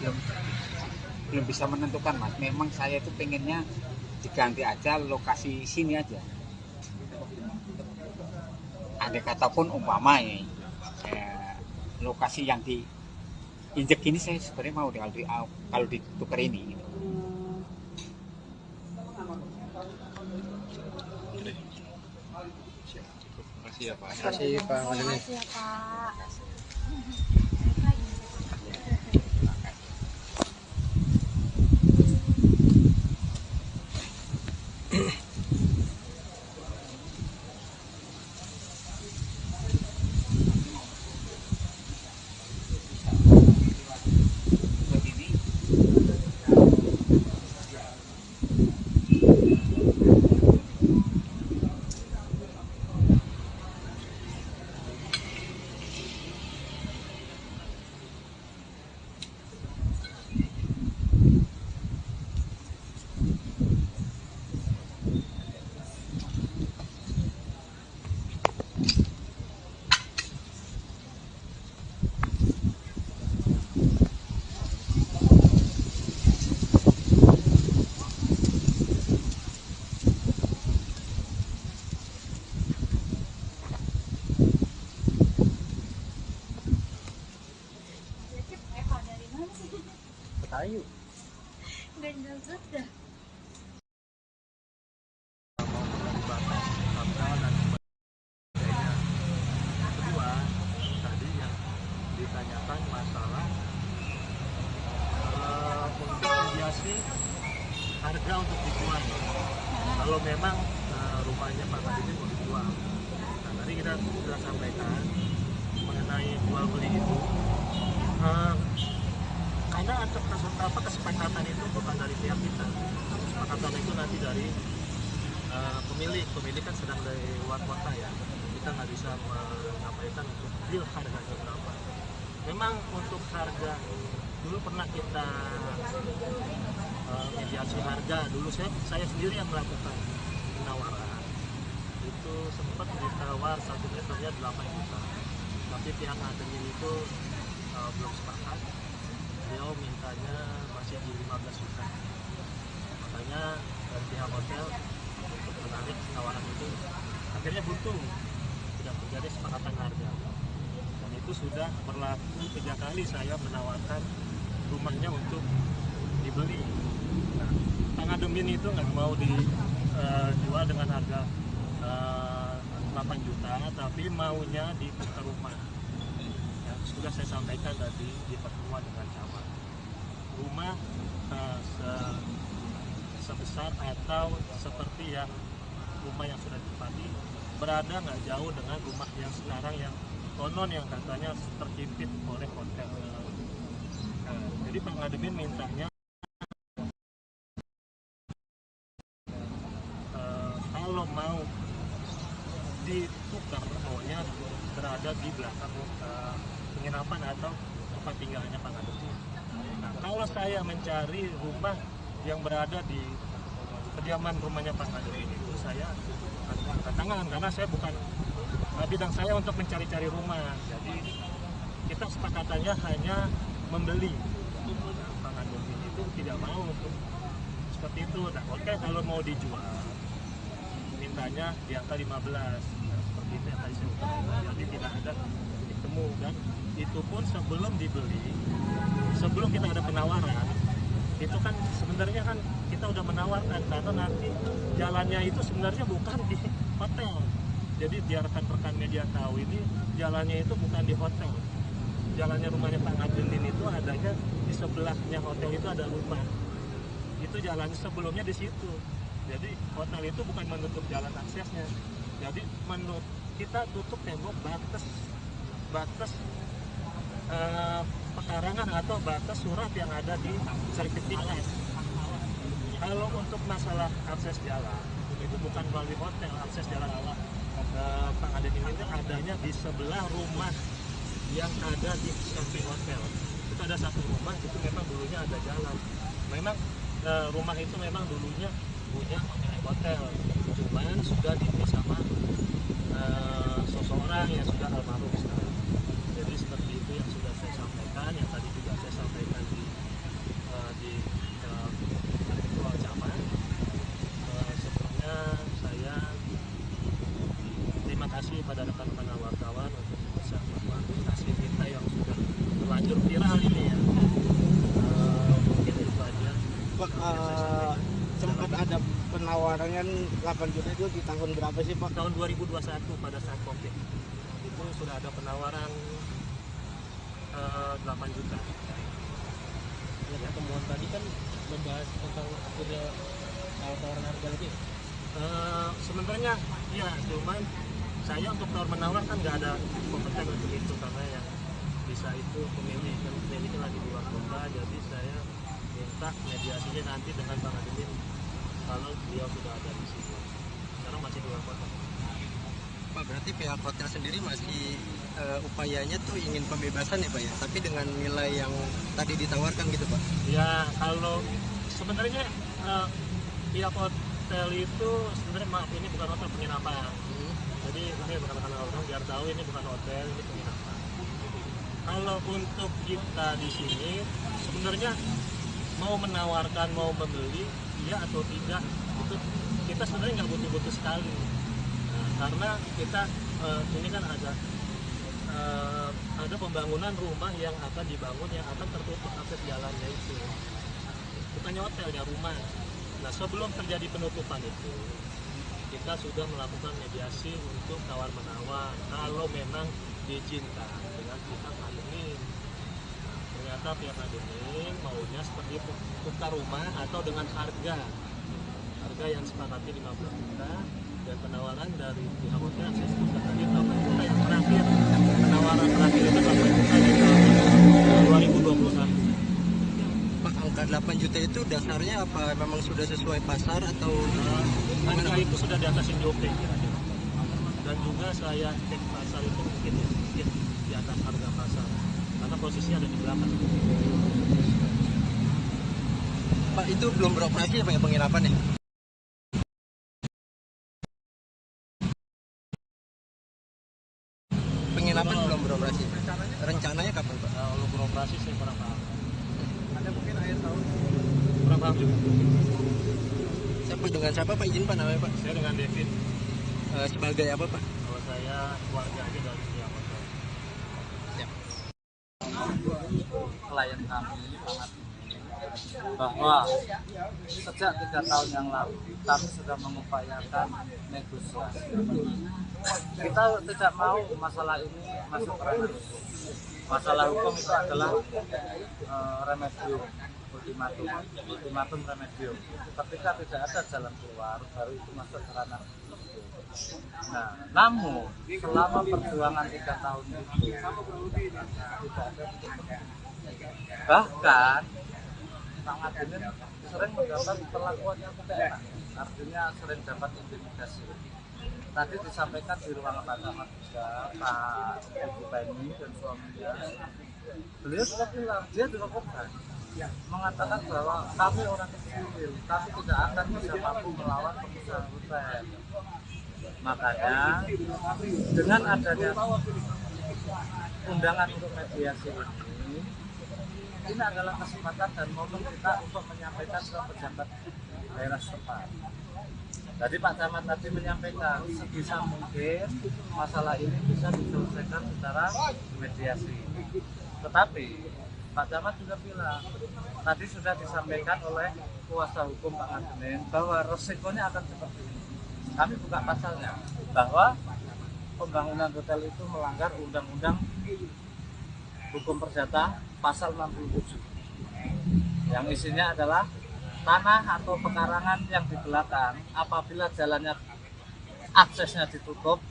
belum bisa menentukan Mas. Memang saya itu pengennya diganti aja lokasi sini aja. Andai kata pun umpama ya, lokasi yang diinjek ini saya sebenarnya mau kalau ditukar ini gitu. Terima kasih ya Pak. Terima kasih Pak Ngadenin. Makasih ya Pak. Ayo. Ganjal dah. Kedua, tadi yang ditanyakan masalah untuk mediasi harga untuk dijual. Kalau memang rumahnya Pak Ngadenin mau dijual, nah tadi kita sudah sampaikan mengenai jual beli itu. Karena kesepakatan itu bukan dari pihak kita, kesepakatan itu nanti dari pemilik kan sedang dari luar kota ya, kita nggak bisa menyampaikan untuk deal harganya berapa. Memang untuk harga dulu pernah kita mediasi harga, dulu saya sendiri yang melakukan penawaran, itu sempat ditawar 1 meternya 8 juta, tapi pihak Ngadenin itu belum sepakat, beliau mintanya masih di 15 juta. Makanya dari pihak hotel untuk menarik tawaran itu akhirnya buntu, tidak terjadi kesepakatan harga, dan itu sudah berlaku 3 kali saya menawarkan rumahnya untuk dibeli. Nah, Pak Ngadenin itu nggak mau dijual dengan harga 8 juta, tapi maunya ditukar rumah. Ya, sudah saya sampaikan tadi di pertemuan dengan camat, rumah sebesar atau seperti yang rumah yang sudah ditempati berada nggak jauh dengan rumah yang sekarang yang konon yang katanya terhimpit oleh hotel. Nah, jadi Pak Ngadenin mintanya kalau mau ditukar, maunya berada di belakang penginapan atau tempat tinggalnya Pak Ngadenin. Nah, kalau saya mencari rumah yang berada di kediaman rumahnya Pak Ngadenin itu saya angkat tangan, karena saya bukan bidang saya untuk mencari-cari rumah. Jadi kita sepakatannya hanya membeli. Pak Ngadenin itu tidak mau untuk seperti itu. Nah, oke, kalau mau dijual mintanya di angka 15. Nah, seperti itu yang tadi saya utarakan. Jadi tidak ada titik temu, dan itu pun sebelum dibeli, sebelum kita ada penawaran, itu kan sebenarnya kan kita udah menawarkan, karena nanti jalannya itu sebenarnya bukan di hotel. Jadi biar rekan-rekan media tahu, ini jalannya itu bukan di hotel. Jalannya rumahnya Pak Ngadenin itu adanya di sebelahnya hotel, itu ada rumah. Itu jalannya sebelumnya di situ. Jadi hotel itu bukan menutup jalan aksesnya. Jadi kita tutup tembok batas pekarangan atau batas surat yang ada di sertifikat. Kalau untuk masalah akses jalan, itu bukan melalui hotel. Akses jalan Pak Ngadenin itu adanya di sebelah rumah yang ada di samping hotel. Itu ada satu rumah, itu memang dulunya ada jalan. Memang rumah itu memang dulunya punya hotel, cuman sudah dibeli sama seseorang yang sudah almarhum sekarang. Jadi seperti itu yang sudah saya sampaikan, yang tadi juga saya sampaikan di ketua camat. Sebelumnya saya terima kasih pada rekan-rekan wartawan untuk bisa mengklarifikasi berita yang sudah terlanjur viral ini ya. Mungkin itu aja. Pak, sempat ada penawarannya 8 juta itu di tahun berapa sih Pak? Tahun 2021 pada saat COVID itu sudah ada penawaran 8 juta. Ya, pertemuan tadi kan membahas tentang akhirnya tawaran harga lagi. Sebenarnya ya, cuman saya untuk tawar menawar kan nggak ada kompeten untuk itu, karena yang bisa itu pemiliknya lagi di luar kota. Jadi saya minta mediasinya nanti dengan Pak Ngadenin kalau beliau sudah ada di sini. Sekarang masih di luar kota. Pak, berarti pihak hotel sendiri masih upayanya tuh ingin pembebasan ya Pak ya, tapi dengan nilai yang tadi ditawarkan gitu Pak? Ya, kalau sebenarnya pihak hotel itu sebenarnya, maaf, ini bukan hotel penginapan. Jadi ini bukan orang biar tahu ini bukan hotel, ini penginapan. Kalau untuk kita di sini sebenarnya mau menawarkan, mau membeli, iya atau tidak, itu kita sebenarnya nggak butuh-butuh sekali. Nah, karena kita ini kan ada pembangunan rumah yang akan dibangun, yang akan tertutup akses jalannya itu. Bukannya hotelnya, rumah. Nah, sebelum terjadi penutupan itu, kita sudah melakukan mediasi untuk tawar-menawar kalau memang diizinkan dengan pihak Ngadenin. Nah, ternyata pihak Ngadenin maunya seperti itu, tukar rumah atau dengan harga yang sepakati 15 juta, dan penawaran dari pihak hotel saya sebutkan tadi 8 juta yang terakhir. Penawaran terakhir itu 8 juta di tahun 2021. Pak, angka 8 juta itu dasarnya apa? Memang sudah sesuai pasar atau Harga itu sudah di atas NJOP kira-kira. Dan juga saya cek pasar itu mungkin sedikit di atas harga pasar, karena posisinya ada di belakang. Pak, itu belum beroperasi ya Pak ya, penginapan ya? Penginapan belum beroperasi. Rencananya kapan Pak? Kalau beroperasi saya kurang paham. Ada mungkin akhir tahun. Kurang paham juga. Dengan siapa Pak, izin Pak namanya Pak? Saya dengan David. Sebagai apa Pak? Kalau saya keluarga aja dari pihak hotel. Siap. Klien kami sangat bahwa sejak 3 tahun yang lalu kami sudah mengupayakan negosiasi. Kita tidak mau masalah ini masuk ke ranah hukum. Masalah hukum itu adalah remedium, ultimatum remedium. Ketika tidak ada jalan keluar, baru itu masuk ke ranah hukum. Nah, namun selama perjuangan 3 tahun itu tidak ada titik temu. Bahkan Pak Ngadenin sering mendapat perlakuan yang tidak enak, artinya sering dapat intimidasi. Tadi disampaikan di ruang Pak Camat juga, Pak Ibu Bani dan suaminya, beliau sudah bilang dia juga korban. mengatakan bahwa kami orang kecil, kami tidak akan bisa mampu melawan pengusaha hotel. Makanya dengan adanya undangan untuk mediasi ini adalah kesempatan dan momen kita untuk menyampaikan ke pejabat daerah setempat. Jadi Pak Camat tadi menyampaikan sebisa mungkin masalah ini bisa diselesaikan secara mediasi. Tetapi Pak Camat juga bilang, tadi sudah disampaikan oleh kuasa hukum Pak Ngadenin bahwa resikonya akan seperti ini. Kami buka pasalnya bahwa pembangunan hotel itu melanggar Undang-Undang Hukum Perdata pasal 67 yang isinya adalah tanah atau pekarangan yang di belakang apabila jalannya aksesnya ditutup,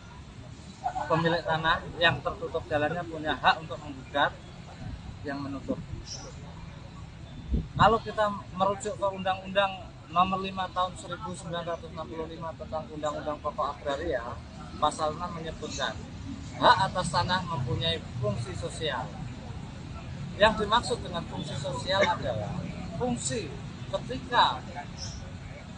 pemilik tanah yang tertutup jalannya punya hak untuk menggugat yang menutup. Kalau kita merujuk ke Undang-Undang Nomor 5 Tahun 1965 tentang Undang-Undang Pokok Agraria, pasal 6 menyebutkan hak atas tanah mempunyai fungsi sosial. Yang dimaksud dengan fungsi sosial adalah fungsi ketika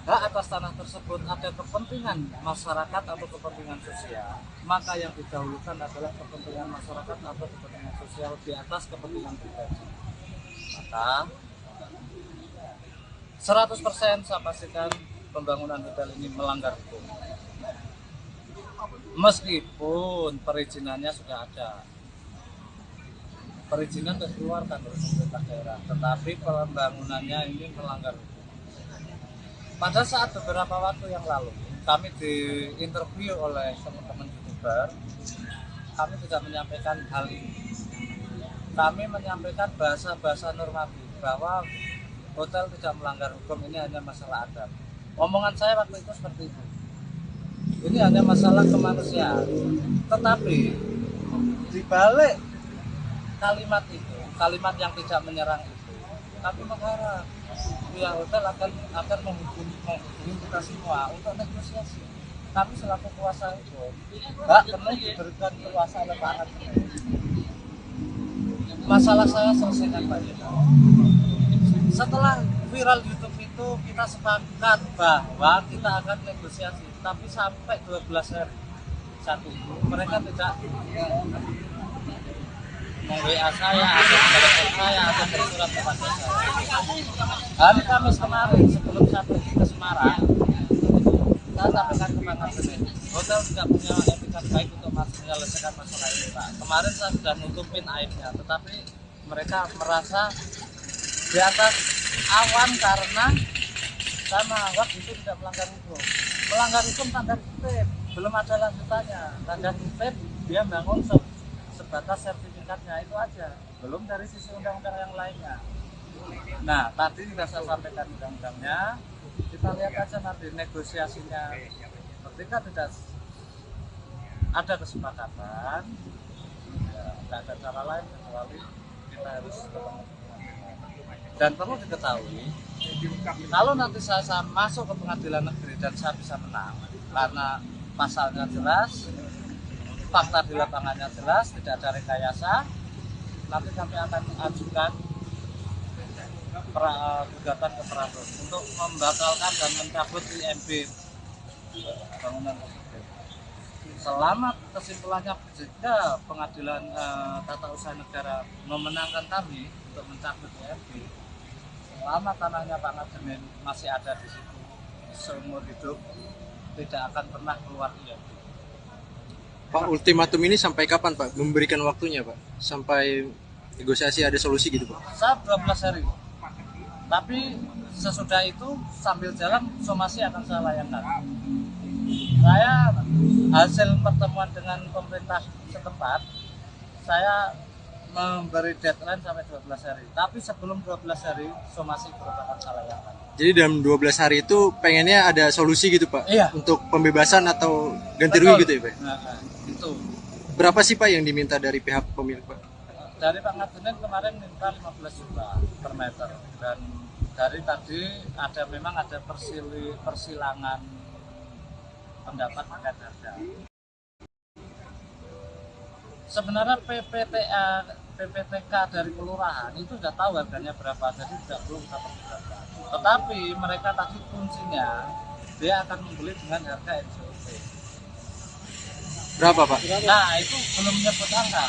hak atas tanah tersebut ada kepentingan masyarakat atau kepentingan sosial, maka yang didahulukan adalah kepentingan masyarakat atau kepentingan sosial di atas kepentingan pribadi. Maka 100% saya pastikan pembangunan hotel ini melanggar hukum. Meskipun perizinannya sudah ada, perizinan dikeluarkan oleh pemerintah daerah, tetapi pembangunannya ini melanggar hukum. Pada saat beberapa waktu yang lalu, kami diinterview oleh teman-teman YouTuber, kami tidak menyampaikan hal ini. Kami menyampaikan bahasa-bahasa normatif bahwa hotel tidak melanggar hukum, ini hanya masalah adat. Omongan saya waktu itu seperti itu. Ini hanya masalah kemanusiaan. Tetapi di balik kalimat itu, kalimat yang tidak menyerang itu, kami mengharap pihak hotel akan menghubungi kita semua untuk negosiasi. Kami selaku kuasa hukum hak penuh diberikan kuasa oleh Pak Ngadenin. Masalah saya selesaikan Pak Jena. Setelah viral YouTube itu kita sepakat bahwa kita akan negosiasi, tapi sampai 12 hari saat itu mereka tidak meng-WA saya atau telepon saya atau bersurat kepada saya. Hari Kamis kemarin sebelum saya pergi ke Semarang, saya sampaikan ke Pak Ngadenin, hotel tidak punya etikat baik untuk menyelesaikan masalah ini Pak. Kemarin saya sudah nutupin aibnya, tetapi mereka merasa di atas awan karena saya menganggap itu tidak melanggar hukum. Melanggar hukum tanda kutip, belum ada lanjutannya. Tanda kutip dia bangun sebatas sertifikatnya, itu aja, belum dari sisi undang-undang yang lainnya. Nah, tadi sudah saya sampaikan undang-undangnya, kita lihat aja nanti negosiasinya. Ketika tidak ada kesepakatan, ya, tidak ada cara lain kecuali kita harus ketemu. Dan perlu diketahui, kalau nanti saya masuk ke pengadilan negeri dan saya bisa menang, karena pasalnya jelas, fakta di lapangannya jelas, tidak ada rekayasa, nanti kami akan ajukan gugatan ke Peradun untuk membatalkan dan mencabut IMB bangunan tersebut. Selama kesimpulannya jika pengadilan tata usaha negara memenangkan kami untuk mencabut IMB, selama tanahnya Pak Ngadenin masih ada di situ seumur hidup, tidak akan pernah keluar IMB. Pak, ultimatum ini sampai kapan Pak? Memberikan waktunya Pak? Sampai negosiasi ada solusi gitu Pak? Saya 12 hari. Tapi sesudah itu sambil jalan somasi akan saya layangkan. Saya hasil pertemuan dengan pemerintah setempat, saya memberi deadline sampai 12 hari. Tapi sebelum 12 hari somasi akan saya layangkan. Jadi dalam 12 hari itu pengennya ada solusi gitu Pak? Iya. Untuk pembebasan atau ganti rugi gitu ya Pak? Nah, itu. Berapa sih Pak yang diminta dari pihak pemilik Pak? Dari Pak Ngadenin kemarin minta 15 juta per meter, dan dari tadi memang ada persilangan pendapat terkait harga. Sebenarnya PPTA PPTK dari kelurahan itu sudah tahu harganya berapa, jadi tidak perlu kita pertimbangkan. Tetapi mereka tadi kuncinya dia akan membeli dengan harga NCOP. Berapa Pak? Nah itu belum menyebut angka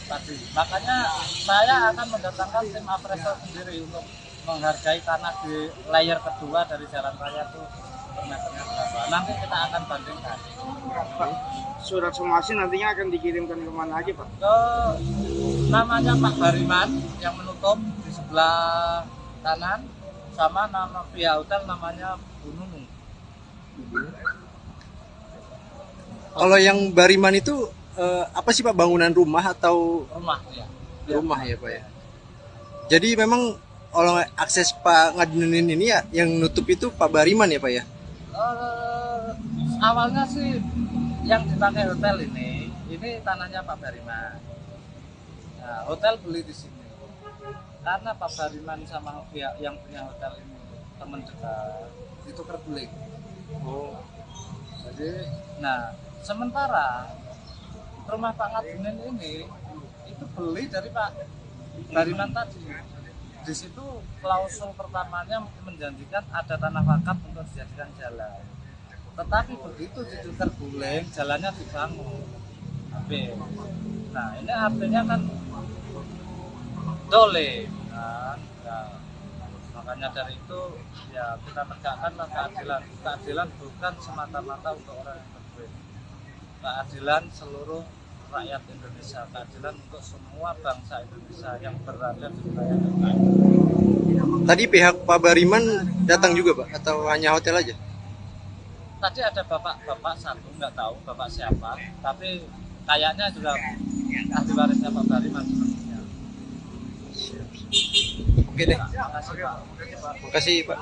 tadi. Makanya saya akan mendatangkan tim appraisal sendiri untuk menghargai tanah di layer kedua dari jalan raya itu per meternya berapa. Nanti kita akan bandingkan. Pak, surat somasi nantinya akan dikirimkan kemana aja Pak? Ke namanya Pak Bariman yang menutup di sebelah kanan, sama nama pihak hotel namanya Bu Nunung. Kalau yang Bariman itu apa sih Pak, bangunan rumah atau Rumah ya. rumah ya Pak ya? Jadi memang kalau akses Pak Ngadenin ini ya yang nutup itu Pak Bariman ya Pak ya? Awalnya sih yang dipakai hotel ini tanahnya Pak Bariman. Nah, hotel beli di sini karena Pak Bariman sama pihak yang punya hotel ini teman dekat, ditukar beli. Oh. Jadi, nah sementara rumah Pak Ngadenin ini itu beli dari Pak Bariman tadi. Di situ klausul pertamanya menjanjikan ada tanah wakaf untuk dijadikan jalan. Tetapi begitu ditukar guling, jalannya dibangun. Nah ini artinya kan dolim kan. Nah, makanya dari itu ya kita tegakkanlah keadilan. Keadilan bukan semata-mata untuk orang yang berduit. Keadilan seluruh rakyat Indonesia, keadilan untuk semua bangsa Indonesia yang berada di wilayah NKRI. Tadi pihak Pak Bariman datang juga Pak atau hanya hotel aja? Tadi ada bapak satu, nggak tahu bapak siapa, tapi kayaknya juga ahli warisnya Pak Bariman sepertinya. Oke deh. Makasih Pak. Makasih Pak.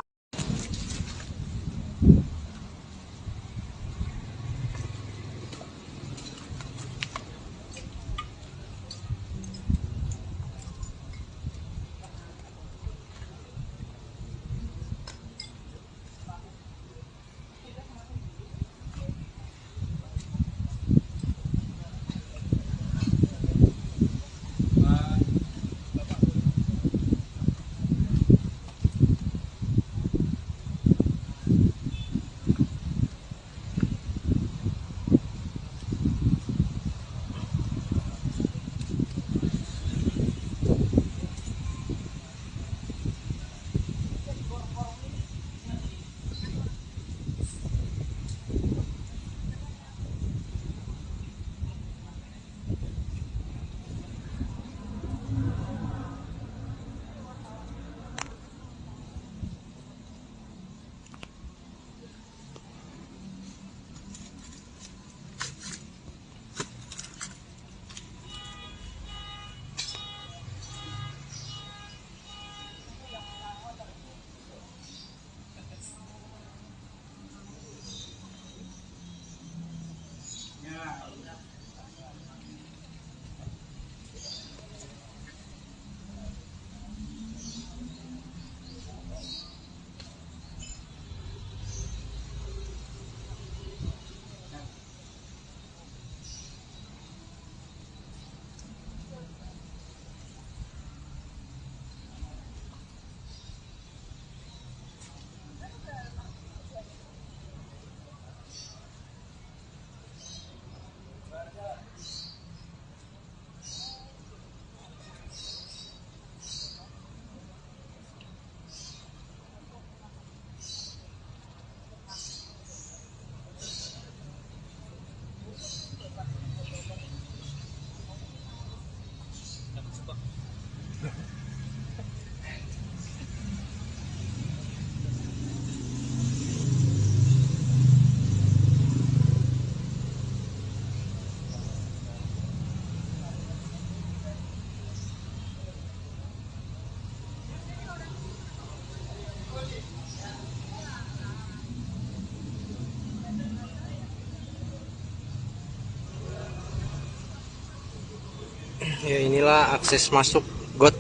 Ya inilah akses masuk got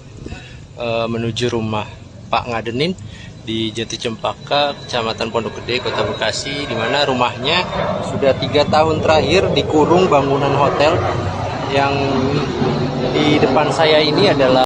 menuju rumah Pak Ngadenin di Jati Cempaka, Kecamatan Pondok Gede, Kota Bekasi, di mana rumahnya sudah 3 tahun terakhir dikurung bangunan hotel yang Di depan saya ini adalah